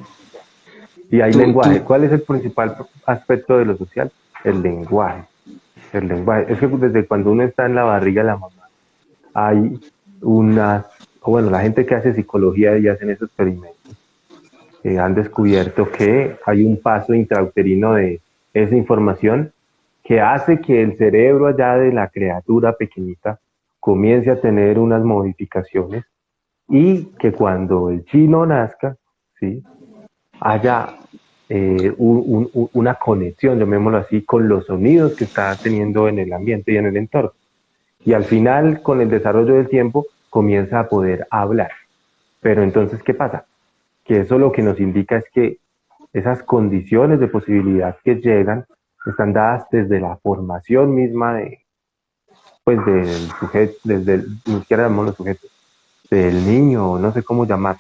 Y hay
tú,
lenguaje. ¿Cuál es el principal aspecto de lo social? El lenguaje. El lenguaje. Es que desde cuando uno está en la barriga de la mamá, hay unas, o bueno, la gente que hace psicología y hacen esos experimentos, han descubierto que hay un paso intrauterino de esa información que hace que el cerebro allá de la criatura pequeñita comience a tener unas modificaciones y que cuando el chino nazca, ¿sí? haya una conexión, llamémoslo así, con los sonidos que está teniendo en el ambiente y en el entorno. Y al final, con el desarrollo del tiempo, comienza a poder hablar. Pero entonces, ¿qué pasa? Que eso lo que nos indica es que esas condiciones de posibilidad que llegan están dadas desde la formación misma de, pues, del sujeto, desde el, ni siquiera llamamos los sujetos, del niño, no sé cómo llamar,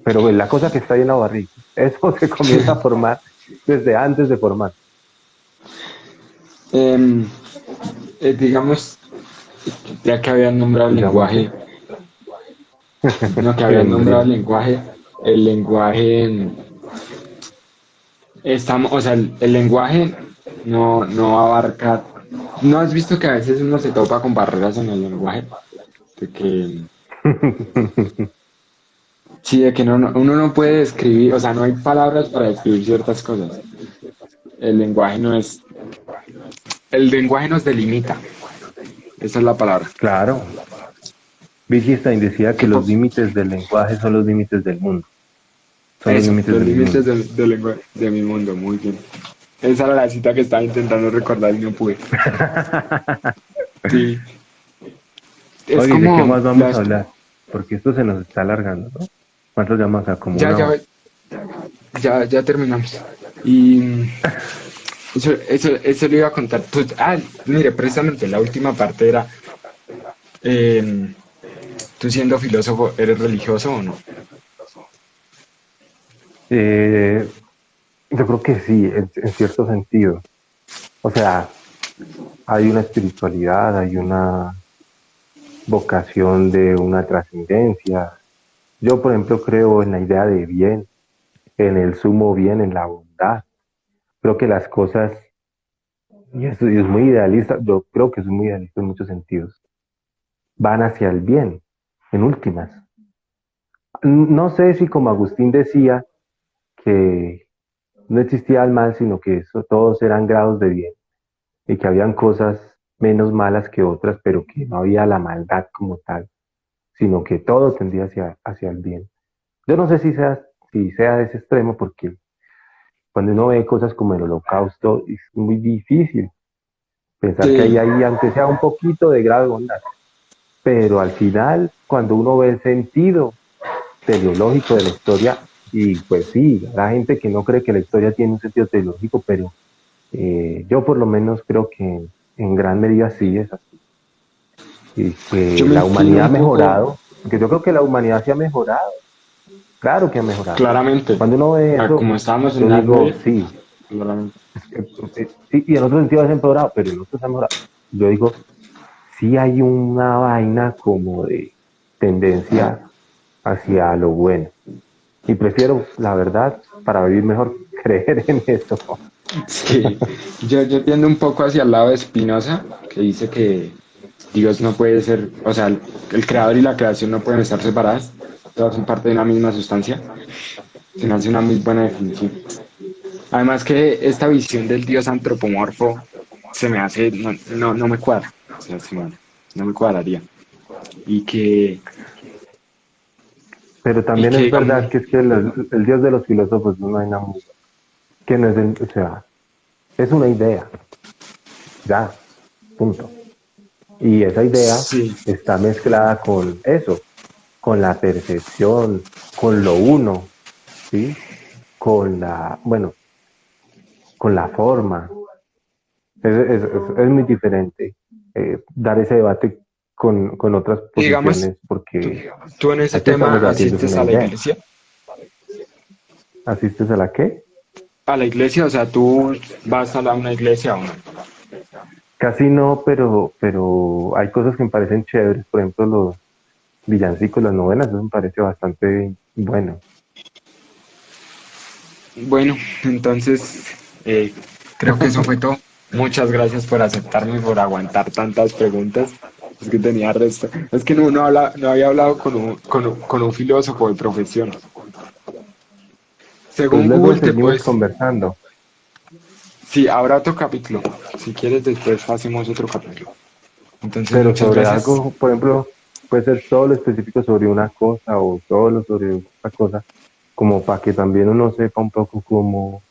pero la cosa que está ahí en la barriga, eso se comienza a formar desde antes de formar.
em, digamos, ya que habían nombrado el
Digamos que,
lenguaje, no, que
sí,
habían nombrado
dime.
el lenguaje, estamos, o sea, el lenguaje no abarca, ¿no has visto que a veces uno se topa con barreras en el lenguaje? De que, sí, de que uno no puede escribir, o sea, no hay palabras para describir ciertas cosas. El lenguaje no es, el lenguaje nos delimita, esa es la palabra.
Claro, Wittgenstein decía que
¿Qué
los
pasa?
límites del lenguaje son los límites del mundo, son los
Eso,
límites
los
de mi
límites
mundo.
del lenguaje de mi mundo, muy bien. Esa era la cita que estaba intentando recordar y no pude. Sí, es
Oye, ¿de qué
como
más vamos a
las,
hablar? Porque esto se nos está alargando, ¿no? ¿Cuánto llamas acá? Como
ya,
una
ya,
hora.
ya terminamos. Y eso le iba a contar. Pues, mire, precisamente la última parte era, eh, tú siendo filósofo, ¿eres religioso o no?
Eh, yo creo que sí, en cierto sentido. O sea, hay una espiritualidad, hay una vocación de una trascendencia. Yo, por ejemplo, creo en la idea de bien, en el sumo bien, en la bondad. Creo que las cosas, y eso es muy idealista, yo creo que es muy idealista en muchos sentidos, van hacia el bien, en últimas. No sé si como Agustín decía que no existía el mal, sino que todos eran grados de bien y que habían cosas menos malas que otras, pero que no había la maldad como tal, sino que todo tendía hacia el bien. Yo no sé si sea de ese extremo, porque cuando uno ve cosas como el holocausto, es muy difícil pensar que
Sí,
hay, aunque sea un poquito de grado de bondad. Pero al final, cuando uno ve el sentido teleológico de la historia, y pues sí, la gente que no cree que la historia tiene un sentido teleológico, pero yo por lo menos creo que en gran medida sí es así. Y
yo
que
me
la
inclino
humanidad ha
un poco,
mejorado, porque yo creo que la humanidad se ha mejorado, claro que ha mejorado.
claramente,
Cuando uno ve eso,
como estábamos en
yo
Edad
digo,
Media,
sí,
claramente.
sí, y en otro sentido ha empeorado, pero en otros ha mejorado. Yo digo, sí hay una vaina como de tendencia hacia lo bueno. Y prefiero, la verdad, para vivir mejor, creer en eso.
Sí, yo tiendo un poco hacia el lado de Spinoza, que dice que Dios no puede ser, o sea, el creador y la creación no pueden estar separadas, todas son parte de una misma sustancia. Se me hace una muy buena definición. Además que esta visión del Dios antropomorfo se me hace, no me cuadra, o sea, no me cuadraría. Y que,
Pero
y
también
que
es
digamos,
verdad que es que el Dios de los filósofos no hay nada muy, que no es, o sea, es una idea, ya, punto. Y esa idea
sí,
está mezclada con eso, con la percepción, con lo uno, ¿sí? Bueno, con la forma. Es muy diferente dar ese debate con otras
y digamos,
posiciones
tú,
porque
tú en ese
aquí estamos
tema
debatiendo
asistes
una
a la
idea.
iglesia,
¿Asistes a la qué?
o sea, tú vas a una iglesia o no.
Casi no, pero hay cosas que me parecen chéveres. Por ejemplo, los villancicos, las novenas, eso me parece bastante bueno.
Bueno, entonces creo que eso fue todo. Muchas gracias por aceptarme y por aguantar tantas preguntas. Es que tenía resto. Es que no había hablado con un filósofo de profesión.
Pues
Según
luego
Google te
seguimos
puedes...
conversando,
Sí, habrá otro capítulo. Si quieres, después hacemos otro capítulo. Entonces,
pero
muchas
sobre
gracias.
algo, por ejemplo, puede ser todo lo específico sobre una cosa o todo lo sobre otra cosa, como para que también uno sepa un poco cómo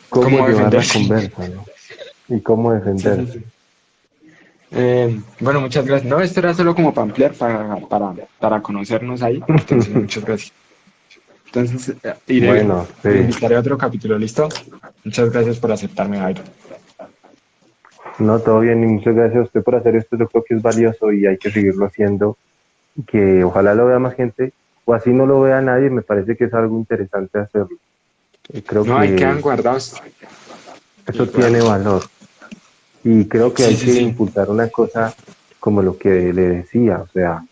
¿Cómo
llevar la
defenderse?
conversa, ¿no? Y cómo
Sí, sí,
defenderse.
sí. Bueno, muchas gracias. No, esto era solo como para ampliar, para conocernos ahí. Entonces, muchas gracias. Entonces,
Bueno, sí.
te invitaré a otro capítulo, ¿listo? Muchas gracias por aceptarme, Jairo.
No, todo bien y muchas gracias a usted por hacer esto. Yo creo que es valioso y hay que seguirlo haciendo y que ojalá lo vea más gente o así no lo vea nadie. Me parece que es algo interesante hacerlo. Y creo
No, ahí quedan
que
guardados.
eso tiene
Igual.
valor y creo que
Sí,
hay
sí,
que
sí.
impulsar una cosa como lo que le decía. O sea,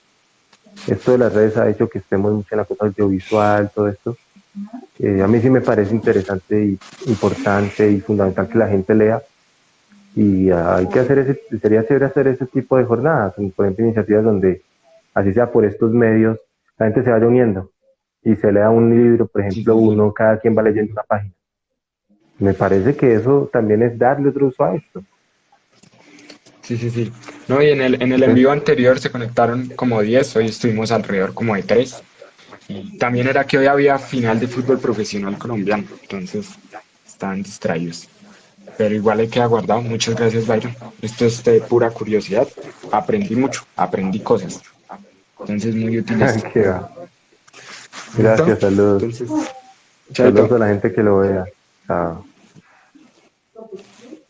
esto de las redes ha hecho que estemos mucho en la cosa audiovisual, todo esto. A mí sí me parece interesante y importante y fundamental que la gente lea y hay que hacer sería chévere hacer ese tipo de jornadas, por ejemplo, iniciativas donde, así sea por estos medios, la gente se vaya uniendo y se lea un libro, por
Sí,
ejemplo,
sí, sí.
uno, cada quien va leyendo una página. Me parece que eso también es darle otro uso a esto.
Sí, sí, sí. No, y en el
Entonces,
envío anterior se conectaron como 10, hoy estuvimos alrededor como de 3. Y también era que hoy había final de fútbol profesional colombiano, entonces estaban distraídos. Pero igual hay que aguardar. Muchas gracias, Byron. Esto es de pura curiosidad. Aprendí mucho, aprendí cosas. Entonces, muy útil esto.
que va.
¿Listo?
Gracias, saludos.
Entonces,
Saludos
chaito.
a la gente que lo vea. Chao.